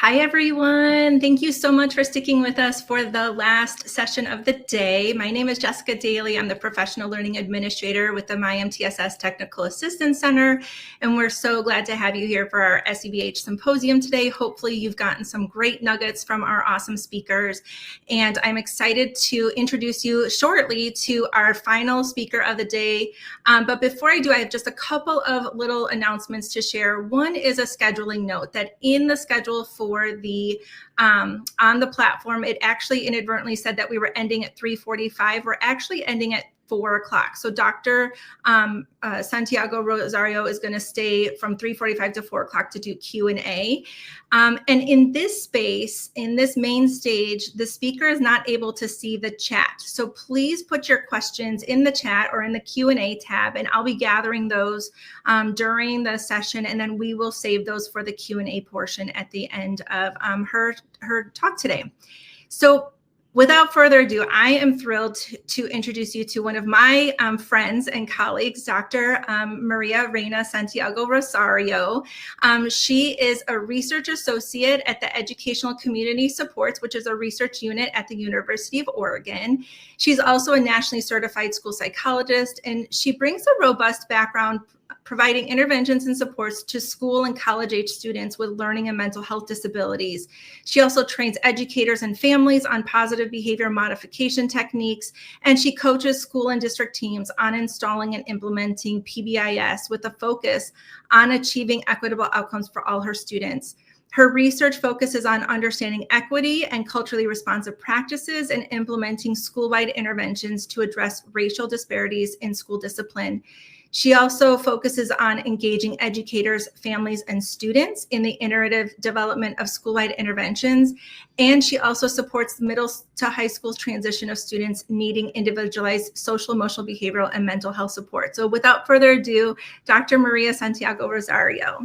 Hi, everyone. Thank you so much for sticking with us for the last session of the day. My name is Jessica Daly. I'm the Professional Learning Administrator with the MiMTSS Technical Assistance Center, and we're so glad to have you here for our SEBH Symposium today. Hopefully, you've gotten some great nuggets from our awesome speakers, and I'm excited to introduce you shortly to our final speaker of the day. But before I do, I have just a couple of little announcements to share. One is a scheduling note that in the schedule for the on the platform, it actually inadvertently said that we were ending at 3:45. We're actually ending at 4 o'clock. So Dr. Santiago Rosario is going to stay from 3:45 to 4 o'clock to do Q&A. And in this space, in this main stage, the speaker is not able to see the chat. So please put your questions in the chat or in the Q&A tab, and I'll be gathering those during the session, and then we will save those for the Q&A portion at the end of her talk today. So without further ado, I am thrilled to introduce you to one of my friends and colleagues, Dr. Maria Reina Santiago Rosario. She is a research associate at the Educational Community Supports, which is a research unit at the University of Oregon. She's also a nationally certified school psychologist, and she brings a robust background providing interventions and supports to school and college-age students with learning and mental health disabilities. She also trains educators and families on positive behavior modification techniques, and she coaches school and district teams on installing and implementing PBIS with a focus on achieving equitable outcomes for all her students. Her research focuses on understanding equity and culturally responsive practices and implementing school-wide interventions to address racial disparities in school discipline. She also focuses on engaging educators, families, and students in the iterative development of school-wide interventions. And she also supports middle to high school transition of students needing individualized social, emotional, behavioral, and mental health support. So without further ado, Dr. Maria Santiago Rosario.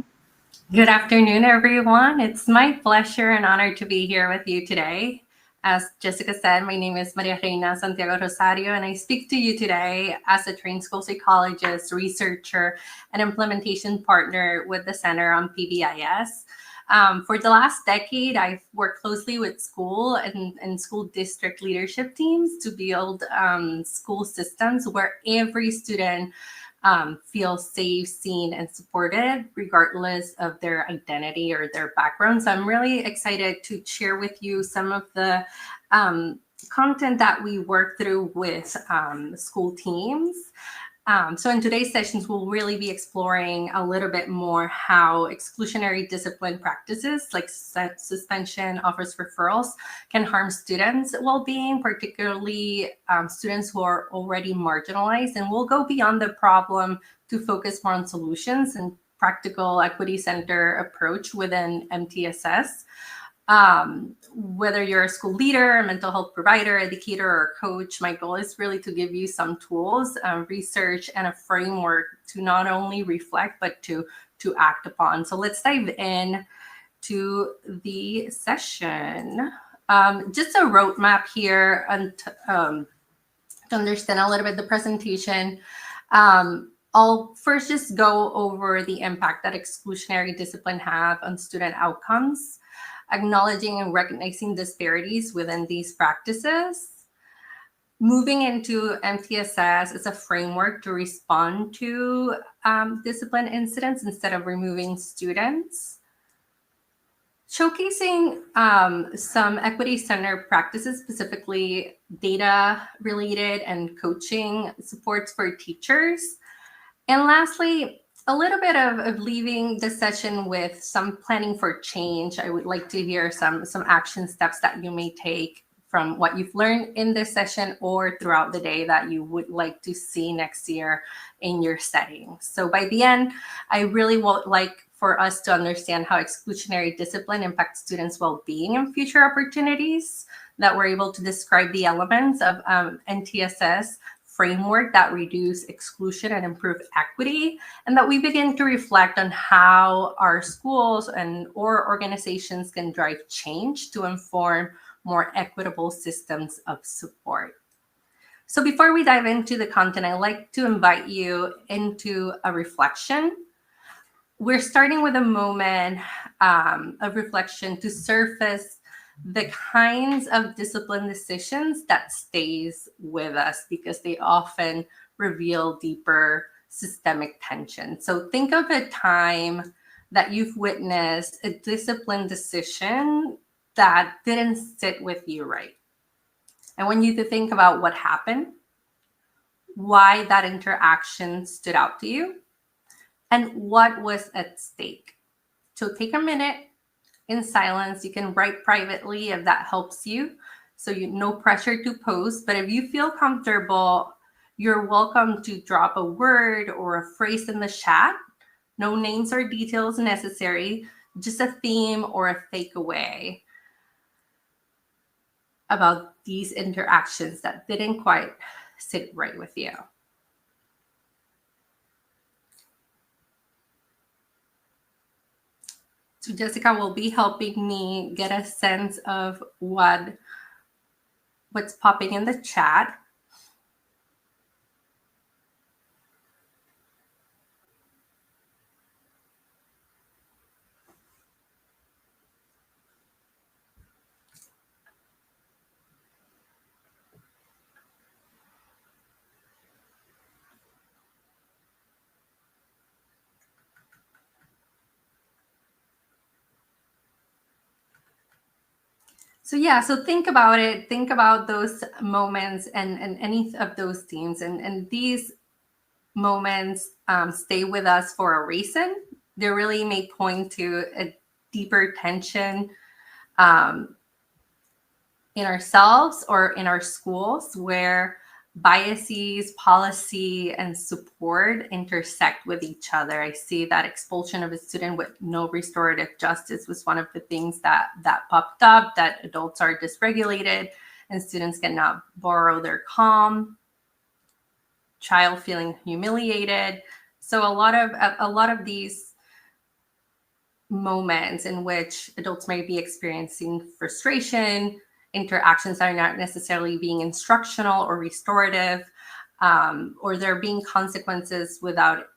Good afternoon, everyone. It's my pleasure and honor to be here with you today. As Jessica said, my name is Maria Reina Santiago Rosario, and I speak to you today as a trained school psychologist, researcher, and implementation partner with the Center on PBIS. For the last decade, I've worked closely with school and school district leadership teams to build school systems where every student feels safe, seen, and supported, regardless of their identity or their background. So I'm really excited to share with you some of the content that we work through with school teams. So in today's sessions, we'll really be exploring a little bit more how exclusionary discipline practices like suspension, offers referrals can harm students' well-being, particularly students who are already marginalized. And we'll go beyond the problem to focus more on solutions and practical equity-centered approach within MTSS. Whether you're a school leader, a mental health provider, educator, or coach, my goal is really to give you some tools, research, and a framework to not only reflect, but to act upon. So let's dive in to the session. Just a roadmap here and to understand a little bit the presentation. I'll first just go over the impact that exclusionary discipline have on student outcomes, acknowledging and recognizing disparities within these practices. Moving into MTSS as a framework to respond to discipline incidents instead of removing students. Showcasing some equity-centered practices, specifically data-related and coaching supports for teachers. And lastly, a little bit of leaving the session with some planning for change. I would like to hear some action steps that you may take from what you've learned in this session or throughout the day that you would like to see next year in your setting. So by the end, I really would like for us to understand how exclusionary discipline impacts students' well-being and future opportunities, that we're able to describe the elements of MTSS framework that reduce exclusion and improve equity, and that we begin to reflect on how our schools or organizations can drive change to inform more equitable systems of support. So before we dive into the content, I'd like to invite you into a reflection. we're starting with a moment of reflection to surface the kinds of discipline decisions that stays with us because they often reveal deeper systemic tension. So think of a time that you've witnessed a discipline decision that didn't sit with you right. I want you to think about what happened, why that interaction stood out to you, and what was at stake. So take a minute in silence. You can write privately if that helps you. So no pressure to post, but if you feel comfortable, you're welcome to drop a word or a phrase in the chat. No names or details necessary, just a theme or a takeaway about these interactions that didn't quite sit right with you. So Jessica will be helping me get a sense of what's popping in the chat. So think about it. Think about those moments and any of those themes. And these moments stay with us for a reason. They really may point to a deeper tension in ourselves or in our schools where biases, policy, and support intersect with each other. I see that expulsion of a student with no restorative justice was one of the things that popped up, that adults are dysregulated and students cannot borrow their calm, child feeling humiliated. So a lot of these moments in which adults might be experiencing frustration, interactions that are not necessarily being instructional or restorative, or there being consequences without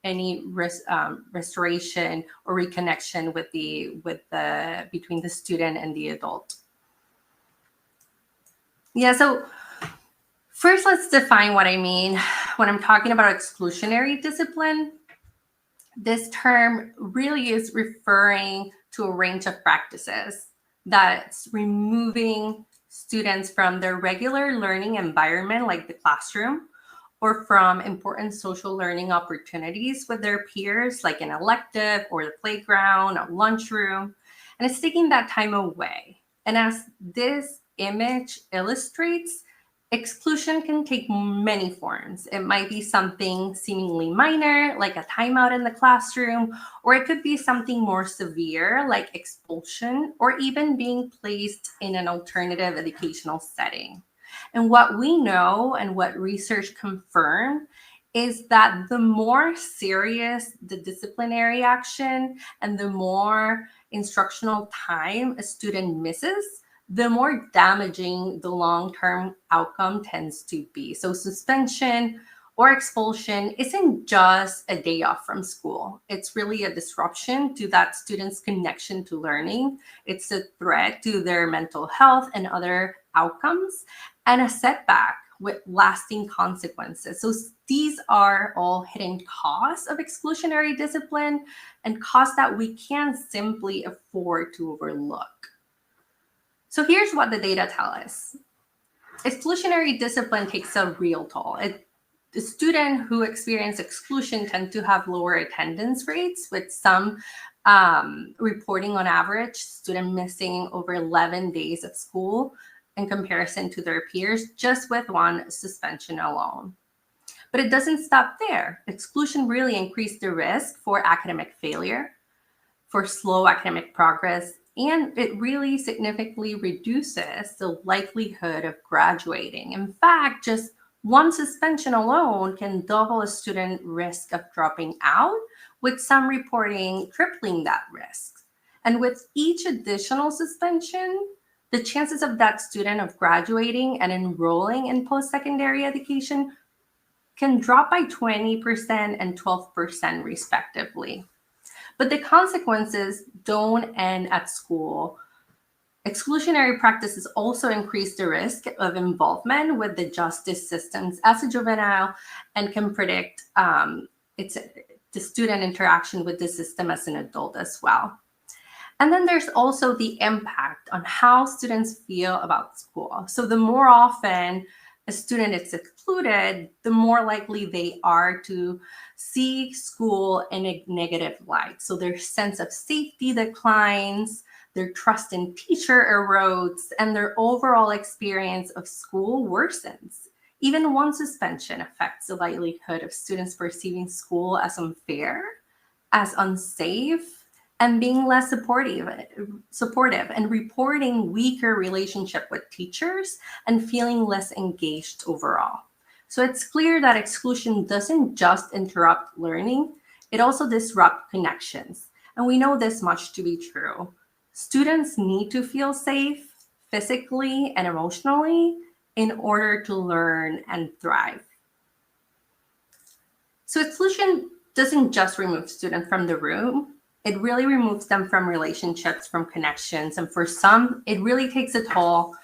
any restoration or reconnection with the between the student and the adult. Yeah, so first let's define what I mean when I'm talking about exclusionary discipline. This term really is referring to a range of practices that's removing students from their regular learning environment, like the classroom, or from important social learning opportunities with their peers, like an elective or the playground or lunchroom. And it's taking that time away. And as this image illustrates, exclusion can take many forms. It might be something seemingly minor, like a timeout in the classroom, or it could be something more severe, like expulsion, or even being placed in an alternative educational setting. And what we know and what research confirmed is that the more serious the disciplinary action and the more instructional time a student misses, the more damaging the long-term outcome tends to be. So suspension or expulsion isn't just a day off from school. It's really a disruption to that student's connection to learning. It's a threat to their mental health and other outcomes, and a setback with lasting consequences. So these are all hidden costs of exclusionary discipline and costs that we can't simply afford to overlook. So here's what the data tell us. Exclusionary discipline takes a real toll. The student who experience exclusion tend to have lower attendance rates, with some reporting on average student missing over 11 days of school in comparison to their peers, just with one suspension alone. But it doesn't stop there. Exclusion really increased the risk for academic failure, for slow academic progress, and it really significantly reduces the likelihood of graduating. In fact, just one suspension alone can double a student risk of dropping out, with some reporting tripling that risk. And with each additional suspension, the chances of that student of graduating and enrolling in post-secondary education can drop by 20% and 12% respectively. But the consequences don't end at school. Exclusionary practices also increase the risk of involvement with the justice systems as a juvenile and can predict the student interaction with the system as an adult as well. And then there's also the impact on how students feel about school. So the more often a student is excluded, the more likely they are to see school in a negative light. So their sense of safety declines, their trust in teacher erodes, and their overall experience of school worsens. Even one suspension affects the likelihood of students perceiving school as unfair, as unsafe, and being less supportive and reporting weaker relationship with teachers and feeling less engaged overall. So it's clear that exclusion doesn't just interrupt learning, it also disrupts connections. And we know this much to be true. Students need to feel safe physically and emotionally in order to learn and thrive. So exclusion doesn't just remove students from the room, it really removes them from relationships, from connections, and for some, it really takes a toll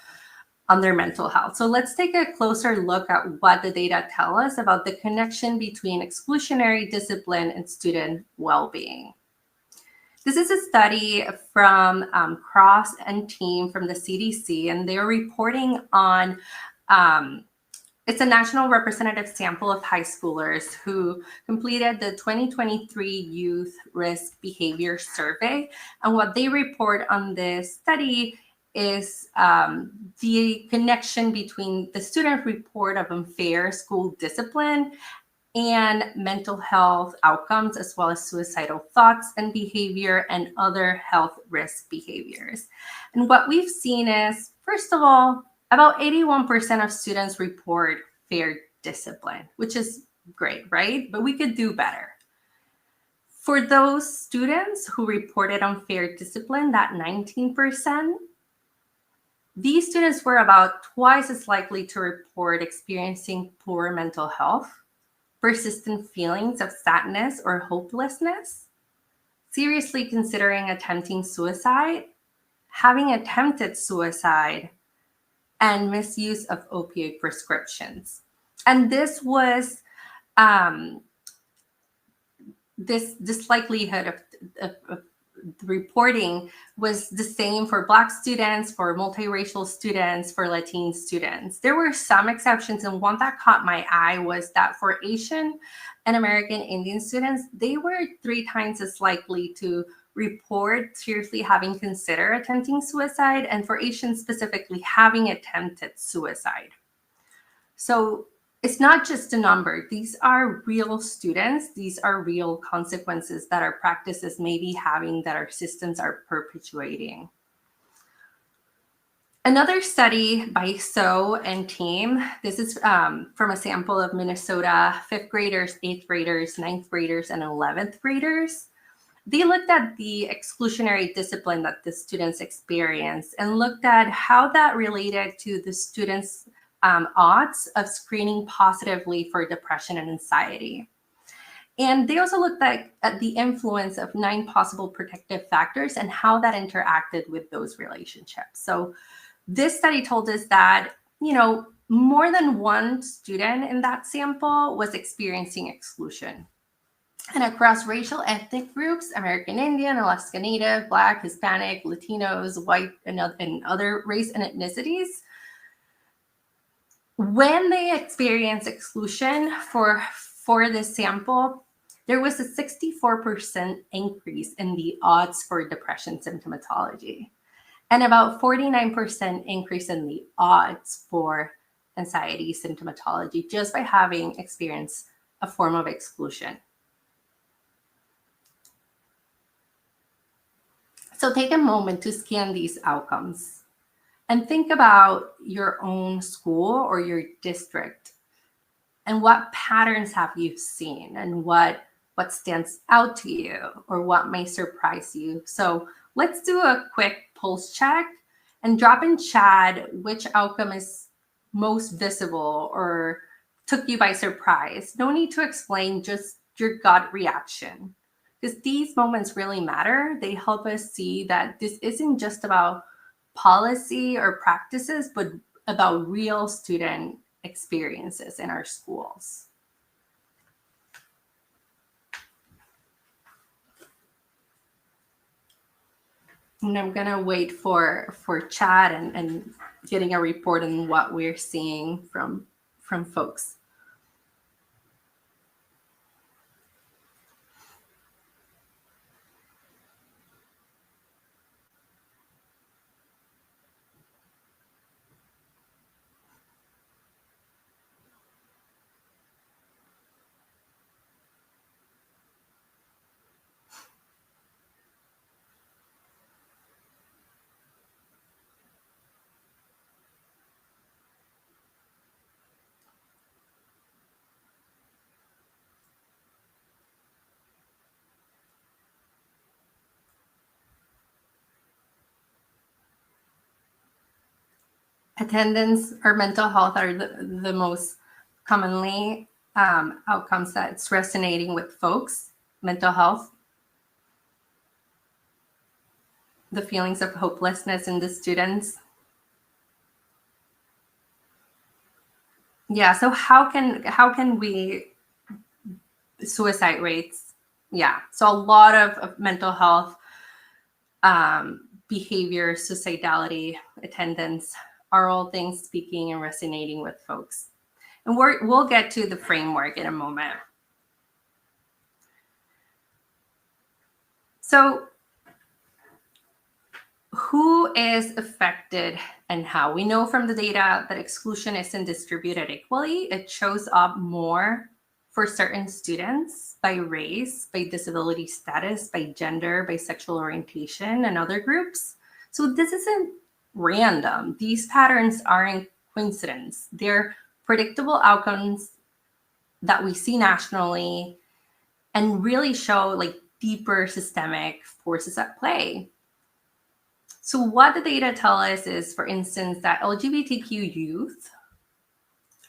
on their mental health. So let's take a closer look at what the data tell us about the connection between exclusionary discipline and student well-being. This is a study from Cross and team from the CDC, and they're reporting on it's a national representative sample of high schoolers who completed the 2023 Youth Risk Behavior Survey. And what they report on this study is the connection between the student report of unfair school discipline and mental health outcomes, as well as suicidal thoughts and behavior and other health risk behaviors. And what we've seen is, first of all, about 81% of students report fair discipline, which is great, right? But we could do better. For those students who reported unfair discipline, that 19%, these students were about twice as likely to report experiencing poor mental health, persistent feelings of sadness or hopelessness, seriously considering attempting suicide, having attempted suicide, and misuse of opioid prescriptions. And this was this likelihood of reporting was the same for Black students, for multiracial students, for Latin students. There were some exceptions, and one that caught my eye was that for Asian and American Indian students, they were 3 times as likely to report seriously having considered attempting suicide, and for Asians specifically, having attempted suicide. So it's not just a number. These are real students. These are real consequences that our practices may be having, that our systems are perpetuating. Another study by So and team, this is from a sample of Minnesota 5th graders, 8th graders, 9th graders, and 11th graders. They looked at the exclusionary discipline that the students experienced and looked at how that related to the students' odds of screening positively for depression and anxiety. And they also looked at the influence of 9 possible protective factors and how that interacted with those relationships. So this study told us that, more than one student in that sample was experiencing exclusion. And across racial ethnic groups, American Indian, Alaska Native, Black, Hispanic, Latinos, white, and other race and ethnicities, when they experience exclusion for this sample, there was a 64% increase in the odds for depression symptomatology, and about 49% increase in the odds for anxiety symptomatology just by having experienced a form of exclusion. So take a moment to scan these outcomes and think about your own school or your district and what patterns have you seen and what stands out to you or what may surprise you. So let's do a quick pulse check and drop in chat which outcome is most visible or took you by surprise. No need to explain, just your gut reaction. because these moments really matter. They help us see that this isn't just about policy or practices, but about real student experiences in our schools. And I'm gonna wait for chat and getting a report on what we're seeing from folks. Attendance or mental health are the most commonly outcomes that's resonating with folks. Mental health, the feelings of hopelessness in the students. Yeah, so how can we, suicide rates? Yeah, so a lot of mental health behavior, suicidality, attendance are all things speaking and resonating with folks. And we'll get to the framework in a moment. So who is affected and how? We know from the data that exclusion isn't distributed equally. It shows up more for certain students by race, by disability status, by gender, by sexual orientation, and other groups. So this isn't random. These patterns aren't coincidence. They're predictable outcomes that we see nationally and really show like deeper systemic forces at play. So what the data tell us is, for instance, that LGBTQ youth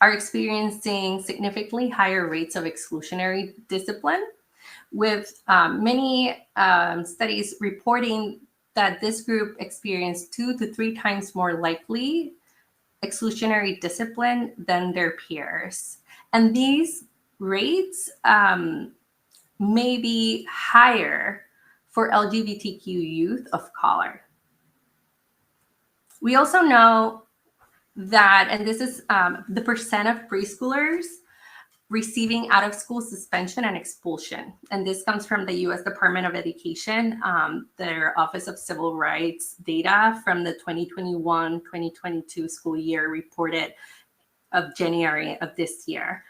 are experiencing significantly higher rates of exclusionary discipline, with many studies reporting that this group experienced 2 to 3 times more likely exclusionary discipline than their peers. And these rates may be higher for LGBTQ youth of color. We also know that, and this is the percent of preschoolers receiving out-of-school suspension and expulsion. And this comes from the U.S. Department of Education, their Office of Civil Rights data from the 2021-2022 school year reported of January of this year.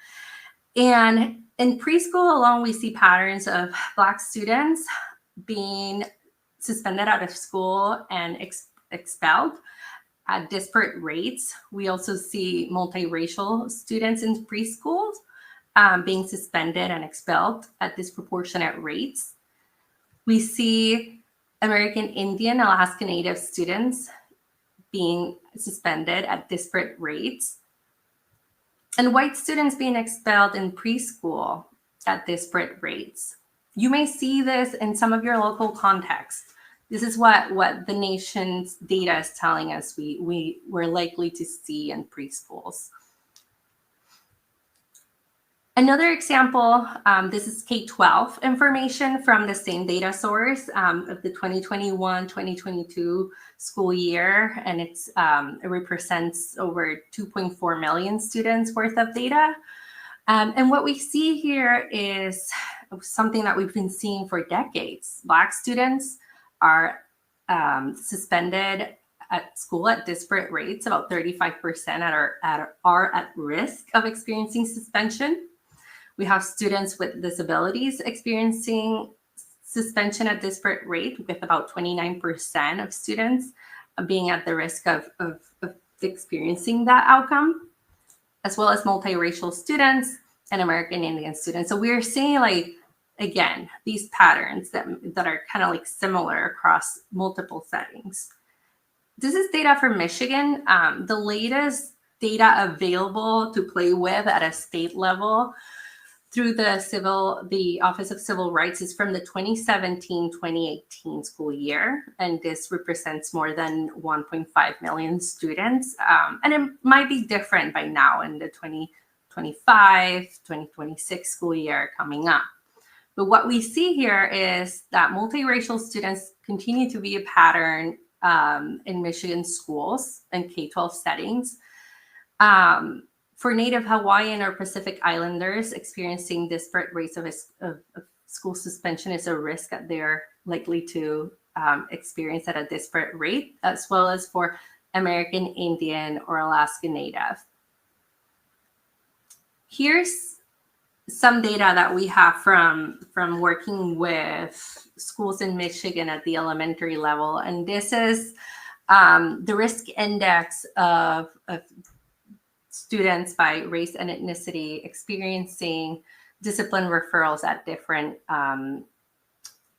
And in preschool alone, we see patterns of Black students being suspended out of school and expelled at disparate rates. We also see multiracial students in preschools being suspended and expelled at disproportionate rates. We see American Indian, Alaska Native students being suspended at disparate rates, and white students being expelled in preschool at disparate rates. You may see this in some of your local contexts. This is what the nation's data is telling us we're likely to see in preschools. Another example, this is K-12 information from the same data source of the 2021-2022 school year, and it represents over 2.4 million students worth of data. And what we see here is something that we've been seeing for decades. Black students are suspended at school at disparate rates. About 35% are at risk of experiencing suspension. We have students with disabilities experiencing suspension at disparate rate, with about 29% of students being at the risk of experiencing that outcome, as well as multiracial students and American Indian students. So we're seeing, like, again, these patterns that are kind of like similar across multiple settings. This is data from Michigan. The latest data available to play with at a state level through the Office of Civil Rights is from the 2017-2018 school year, and this represents more than 1.5 million students. And it might be different by now in the 2025-2026 school year coming up. But what we see here is that multiracial students continue to be a pattern in Michigan schools and K-12 settings. For Native Hawaiian or Pacific Islanders, experiencing disparate rates of school suspension is a risk that they're likely to experience at a disparate rate, as well as for American Indian or Alaska Native. Here's some data that we have from working with schools in Michigan at the elementary level. And this is the risk index of students by race and ethnicity experiencing discipline referrals at different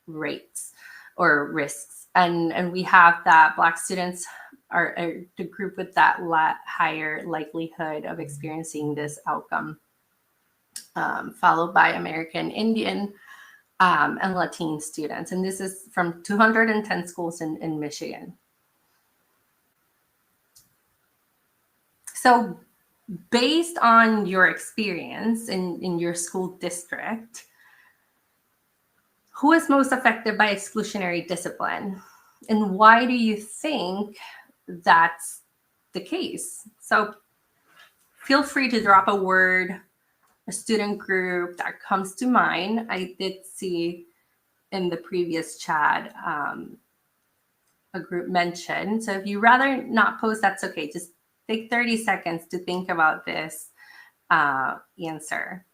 rates or risks. And we have that Black students are the group with that higher likelihood of experiencing this outcome, followed by American Indian and Latin students. And this is from 210 schools in Michigan. So based on your experience in your school district, who is most affected by exclusionary discipline? And why do you think that's the case? So feel free to drop a word, a student group that comes to mind. I did see in the previous chat a group mentioned. So if you rather not post, that's okay. Just take 30 seconds to think about this answer.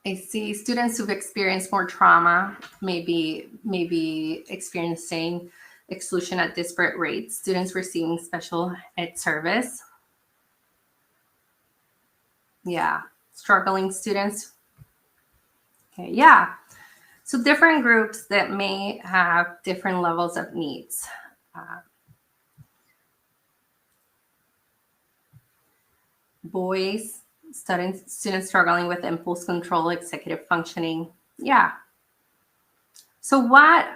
I see students who've experienced more trauma, maybe experiencing exclusion at disparate rates, students receiving special ed service. Yeah, struggling students. Okay, yeah. So different groups that may have different levels of needs. Boys, students struggling with impulse control, executive functioning. Yeah. So what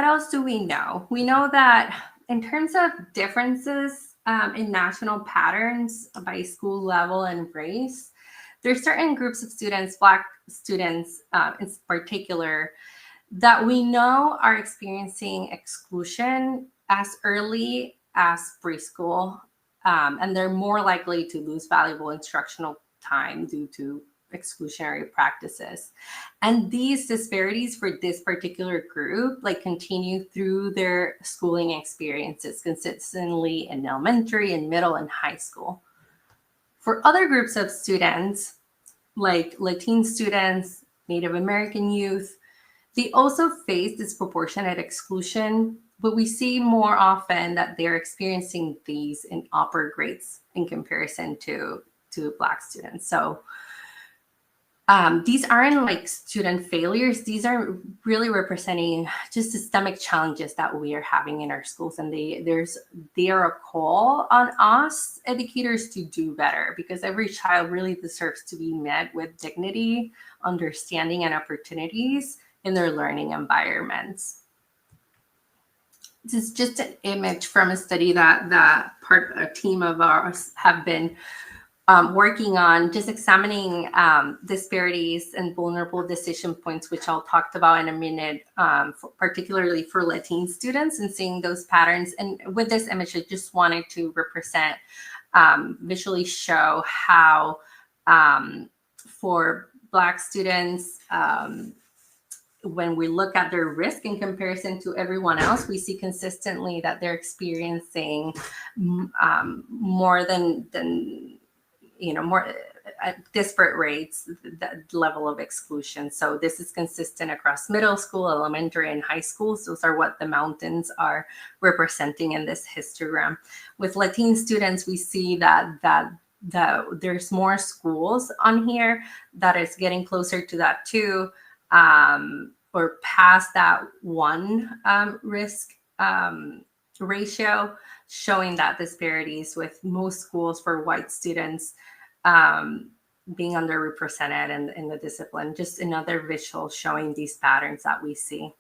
else do we know? We know that in terms of differences in national patterns by school level and race, there's certain groups of students, Black students in particular, that we know are experiencing exclusion as early as preschool, and they're more likely to lose valuable instructional time due to exclusionary practices. And these disparities for this particular group continue through their schooling experiences consistently in elementary and middle and high school. For other groups of students, like Latin students, Native American youth, they also face disproportionate exclusion, but we see more often that they're experiencing these in upper grades in comparison to Black students. So these aren't student failures. These are really representing just systemic challenges that we are having in our schools. And they are a call on us educators to do better, because every child really deserves to be met with dignity, understanding, and opportunities in their learning environments. This is just an image from a study that a team of ours have been working on, just examining disparities and vulnerable decision points, which I'll talk about in a minute, particularly for Latin students, and seeing those patterns. And with this image, I just wanted to represent, visually show how for Black students, when we look at their risk in comparison to everyone else, we see consistently that they're experiencing more than more at disparate rates, that level of exclusion. So this is consistent across middle school, elementary, and high schools. Those are what the mountains are representing in this histogram. With Latin students, we see that there's more schools on here that is getting closer to that too, or past that one risk ratio, showing that disparities with most schools for white students being underrepresented in the discipline. Just another visual showing these patterns that we see.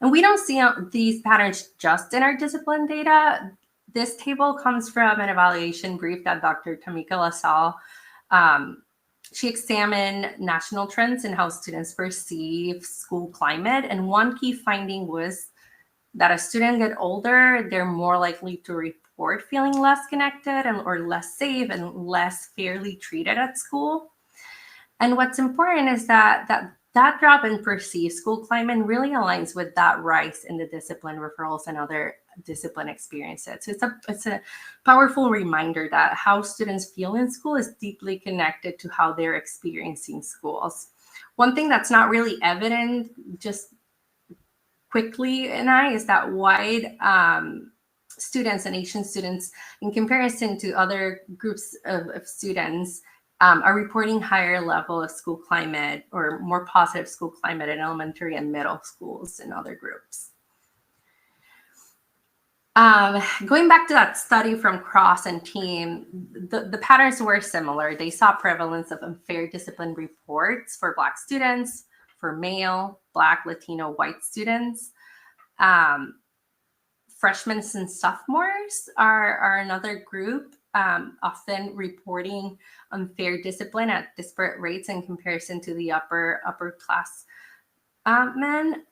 And we don't see these patterns just in our discipline data. This table comes from an evaluation brief that Dr. Tamika LaSalle, she examined national trends in how students perceive school climate. And one key finding was that as students get older, they're more likely to report feeling less connected or less safe and less fairly treated at school. And what's important is that drop in perceived school climate really aligns with that rise in the discipline referrals and other discipline experiences. So it's a powerful reminder that how students feel in school is deeply connected to how they're experiencing schools. One thing that's not really evident just quickly is that white students and Asian students, in comparison to other groups of students, are reporting higher level of school climate or more positive school climate in elementary and middle schools than other groups. Going back to that study from Cross and team, the patterns were similar. They saw prevalence of unfair discipline reports for Black students, for male, Black, Latino, white students. Freshmen and sophomores are another group, often reporting unfair discipline at disparate rates in comparison to the upper class men,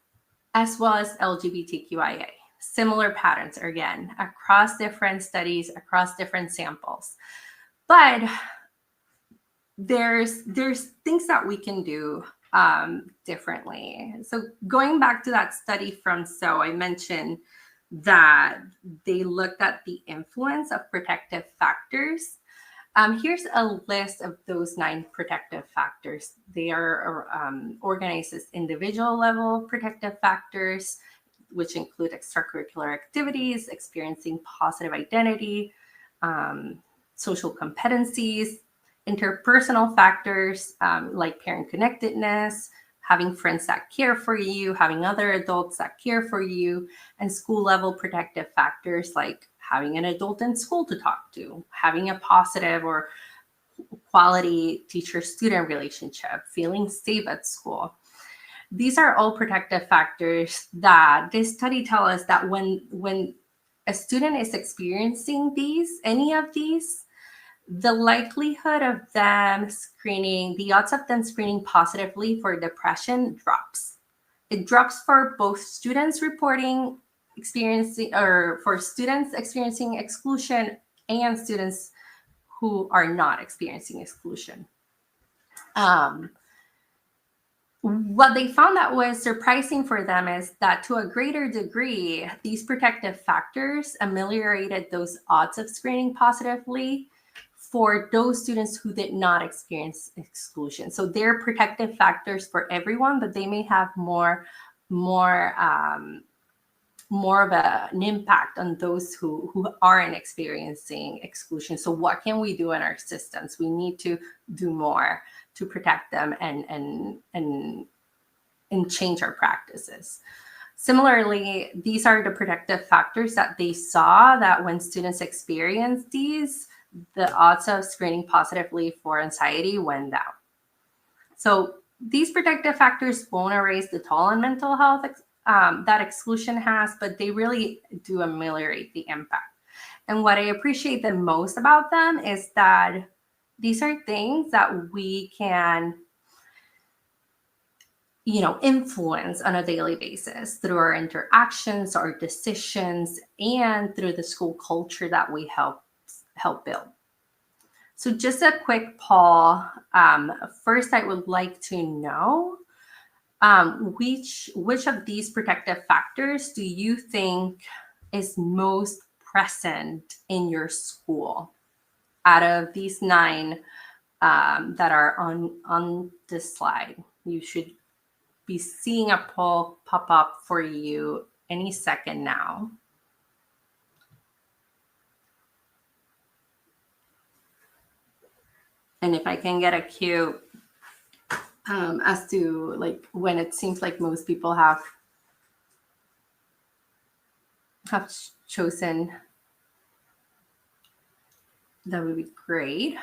as well as LGBTQIA. Similar patterns, again, across different studies, across different samples. But there's things that we can do differently. So going back to that study from So, I mentioned that they looked at the influence of protective factors. Here's a list of those 9 protective factors. They are organized as individual level protective factors, which include extracurricular activities, experiencing positive identity, social competencies, interpersonal factors like parent connectedness, having friends that care for you, having other adults that care for you, and school level protective factors like having an adult in school to talk to, having a positive or quality teacher-student relationship, feeling safe at school. These are all protective factors that this study tells us that when a student is experiencing any of these, the likelihood of them the odds of them screening positively for depression drops. It drops for both students for students experiencing exclusion and students who are not experiencing exclusion. What they found that was surprising for them is that to a greater degree, these protective factors ameliorated those odds of screening positively for those students who did not experience exclusion. So they're protective factors for everyone, but they may have more of an impact on those who aren't experiencing exclusion. So what can we do in our systems? We need to do more to protect them and change our practices. Similarly, these are the protective factors that they saw that when students experience these, the odds of screening positively for anxiety went down. So these protective factors won't erase the toll on mental health that exclusion has, but they really do ameliorate the impact. And what I appreciate the most about them is that these are things that we can, influence on a daily basis through our interactions, our decisions, and through the school culture that we help build. So just a quick poll. First, I would like to know which of these protective factors do you think is most present in your school out of these 9 that are on this slide? You should be seeing a poll pop up for you any second now. And if I can get a cue as to when it seems like most people have. have chosen, that would be great.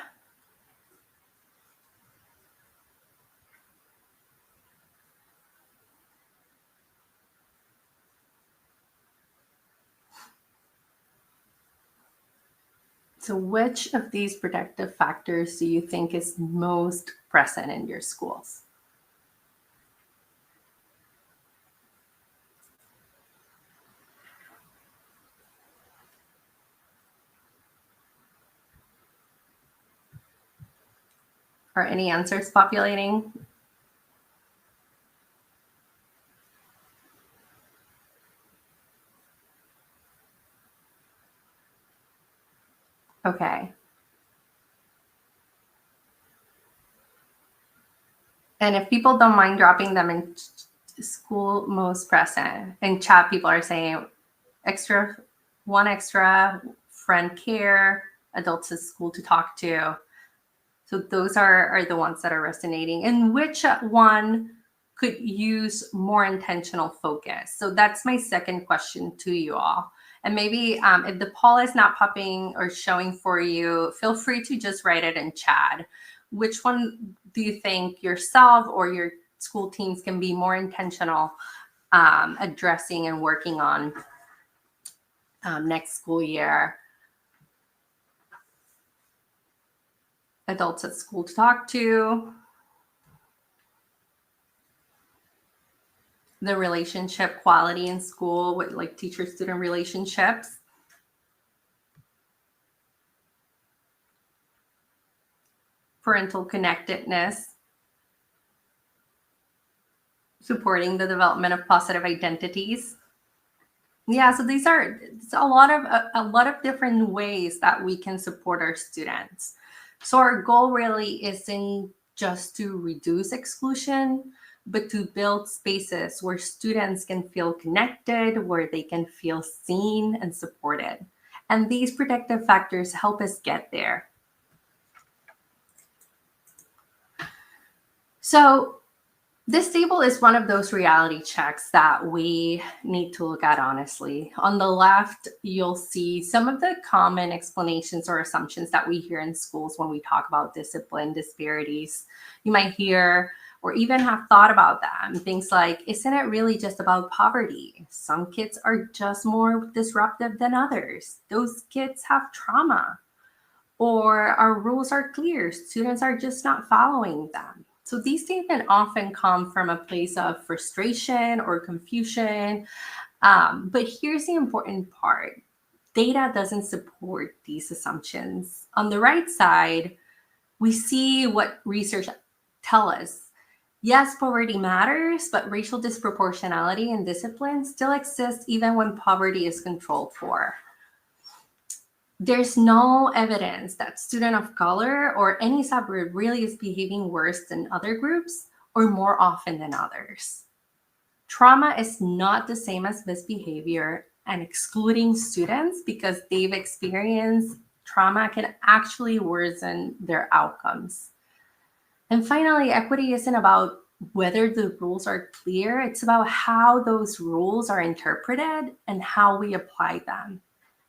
So which of these protective factors do you think is most present in your schools? Are any answers populating? Okay. And if people don't mind dropping them in school most present, in chat people are saying one extra friend care, adults at school to talk to. So those are the ones that are resonating. And which one could use more intentional focus? So that's my second question to you all. And maybe if the poll is not popping or showing for you, feel free to just write it in chat. Which one do you think yourself or your school teams can be more intentional addressing and working on next school year? Adults at school to talk to, the relationship quality in school with like teacher-student relationships, parental connectedness, supporting the development of positive identities. Yeah, so these are a lot of different ways that we can support our students. So our goal really isn't just to reduce exclusion, but to build spaces where students can feel connected, where they can feel seen and supported. And these protective factors help us get there. So this table is one of those reality checks that we need to look at honestly. On the left, you'll see some of the common explanations or assumptions that we hear in schools when we talk about discipline disparities. You might hear or even have thought about them. Things like, isn't it really just about poverty? Some kids are just more disruptive than others. Those kids have trauma. Or our rules are clear, students are just not following them. So these statements often come from a place of frustration or confusion. But here's the important part. Data doesn't support these assumptions. On the right side, we see what research tells us. Yes, poverty matters, but racial disproportionality in discipline still exists even when poverty is controlled for. There's no evidence that student of color or any subgroup really is behaving worse than other groups or more often than others. Trauma is not the same as misbehavior, and excluding students because they've experienced trauma can actually worsen their outcomes. And finally, equity isn't about whether the rules are clear, it's about how those rules are interpreted and how we apply them,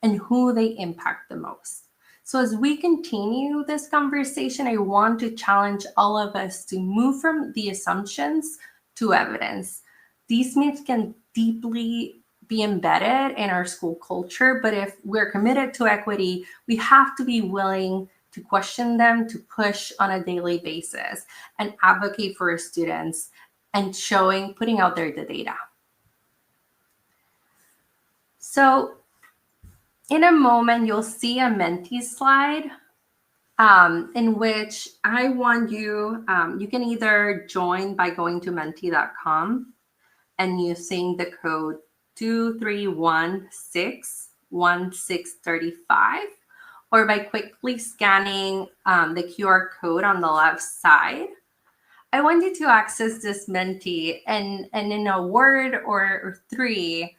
and who they impact the most. So as we continue this conversation, I want to challenge all of us to move from the assumptions to evidence. These myths can deeply be embedded in our school culture, but if we're committed to equity, we have to be willing to question them, to push on a daily basis, and advocate for our students and putting out there the data. So in a moment, you'll see a Menti slide in which I want you, you can either join by going to menti.com and using the code 23161635, or by quickly scanning the QR code on the left side. I want you to access this Menti and in a word or three,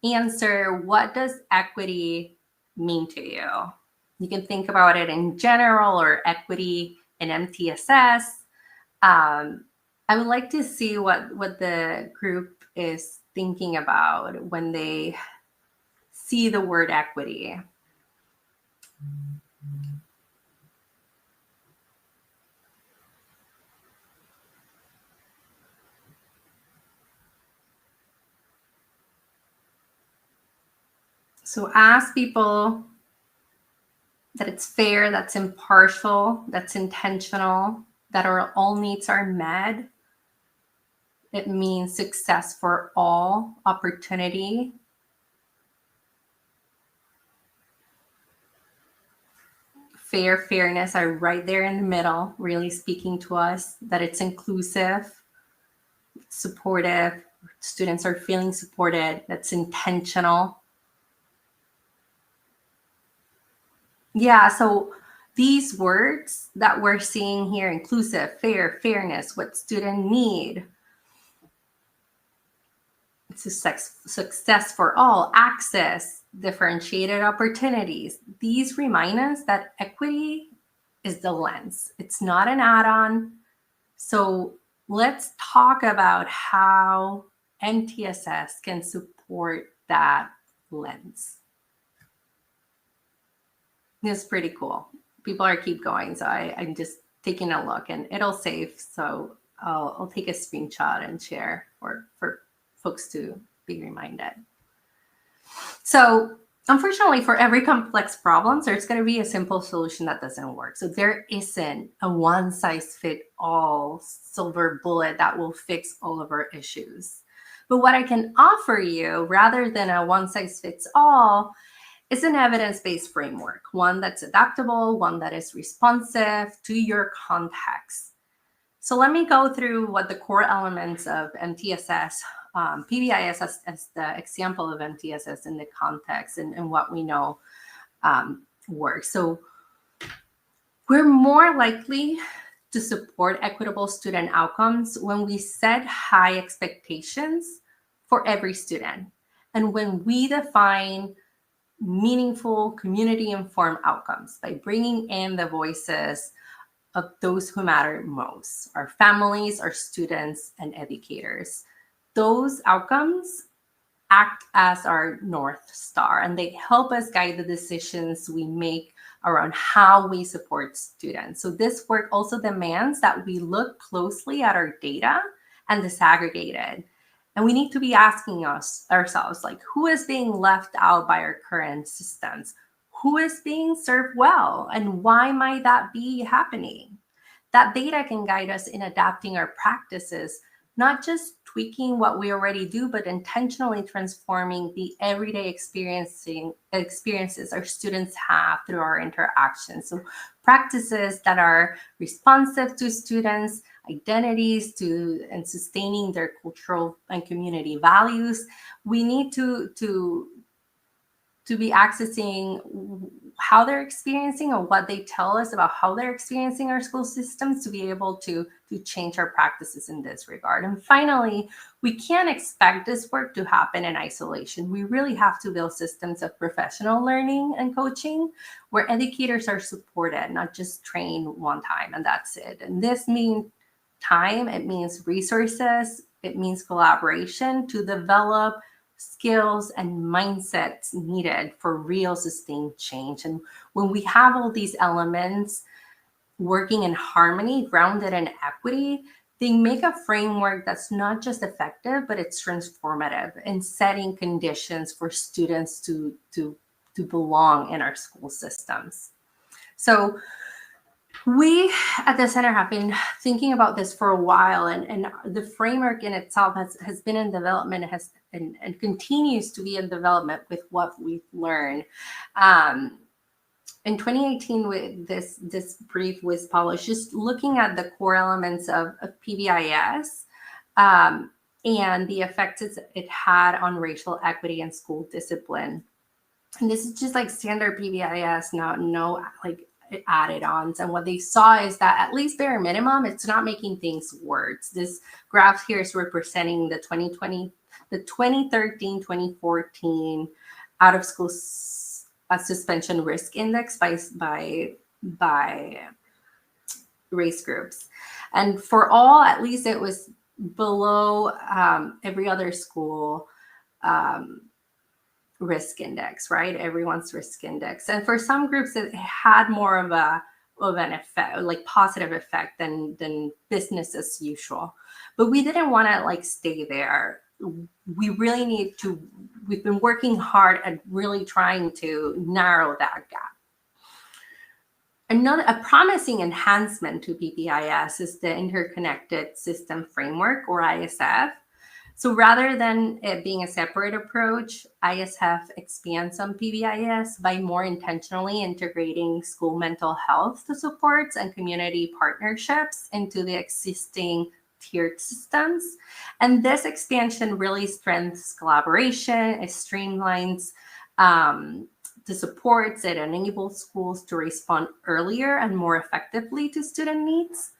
answer, what does equity mean to you? You can think about it in general or equity in MTSS. I would like to see what the group is thinking about when they see the word equity. So ask people that it's fair, that's impartial, that's intentional, that all needs are met. It means success for all, opportunity. Fairness are right there in the middle, really speaking to us, that it's inclusive, supportive, students are feeling supported, that's intentional. Yeah, so these words that we're seeing here, inclusive, fair, fairness, what students need, success for all, access, differentiated opportunities. These remind us that equity is the lens. It's not an add-on. So let's talk about how MTSS can support that lens. It's pretty cool. People are keep going, so I'm just taking a look, and it'll save. So I'll take a screenshot and share for folks to be reminded. So unfortunately, for every complex problem, there's going to be a simple solution that doesn't work. So there isn't a one-size-fits-all silver bullet that will fix all of our issues. But what I can offer you, rather than a one-size-fits-all, is an evidence-based framework, one that's adaptable, one that is responsive to your context. So let me go through what the core elements of MTSS, PBIS as the example of MTSS in the context and what we know works. So we're more likely to support equitable student outcomes when we set high expectations for every student, and when we define meaningful community-informed outcomes by bringing in the voices of those who matter most, our families, our students, and educators. Those outcomes act as our North Star, and they help us guide the decisions we make around how we support students. So this work also demands that we look closely at our data and disaggregate it. And we need to be asking ourselves, like, who is being left out by our current systems? Who is being served well? And why might that be happening? That data can guide us in adapting our practices, not just tweaking what we already do, but intentionally transforming the everyday experiences our students have through our interactions. So practices that are responsive to students' identities and sustaining their cultural and community values. We need to be accessing how they're experiencing or what they tell us about how they're experiencing our school systems to be able to change our practices in this regard. And finally, we can't expect this work to happen in isolation. We really have to build systems of professional learning and coaching where educators are supported, not just trained one time and that's it. And this means time, it means resources, it means collaboration to develop skills and mindsets needed for real sustained change. And when we have all these elements working in harmony, grounded in equity, they make a framework that's not just effective, but it's transformative in setting conditions for students to belong in our school systems. So we at the center have been thinking about this for a while, and the framework in itself has been in development and continues to be in development with what we've learned. In 2018, this brief was published, just looking at the core elements of PBIS and the effects it had on racial equity and school discipline. And this is just like standard PBIS, no like added ons. And what they saw is that at least bare minimum, it's not making things worse. This graph here is representing the 2013-2014 out of school suspension risk index by race groups. And for all, at least it was below every other school risk index, right? Everyone's risk index. And for some groups, it had more of an effect, like positive effect than business as usual. But we didn't want to like stay there. We really need to, we've been working hard at really trying to narrow that gap. A promising enhancement to PPIS is the Interconnected System Framework, or ISF. So rather than it being a separate approach, ISF expands on PBIS by more intentionally integrating school mental health supports and community partnerships into the existing tiered systems. And this expansion really strengthens collaboration, it streamlines the supports, it enables schools to respond earlier and more effectively to student needs.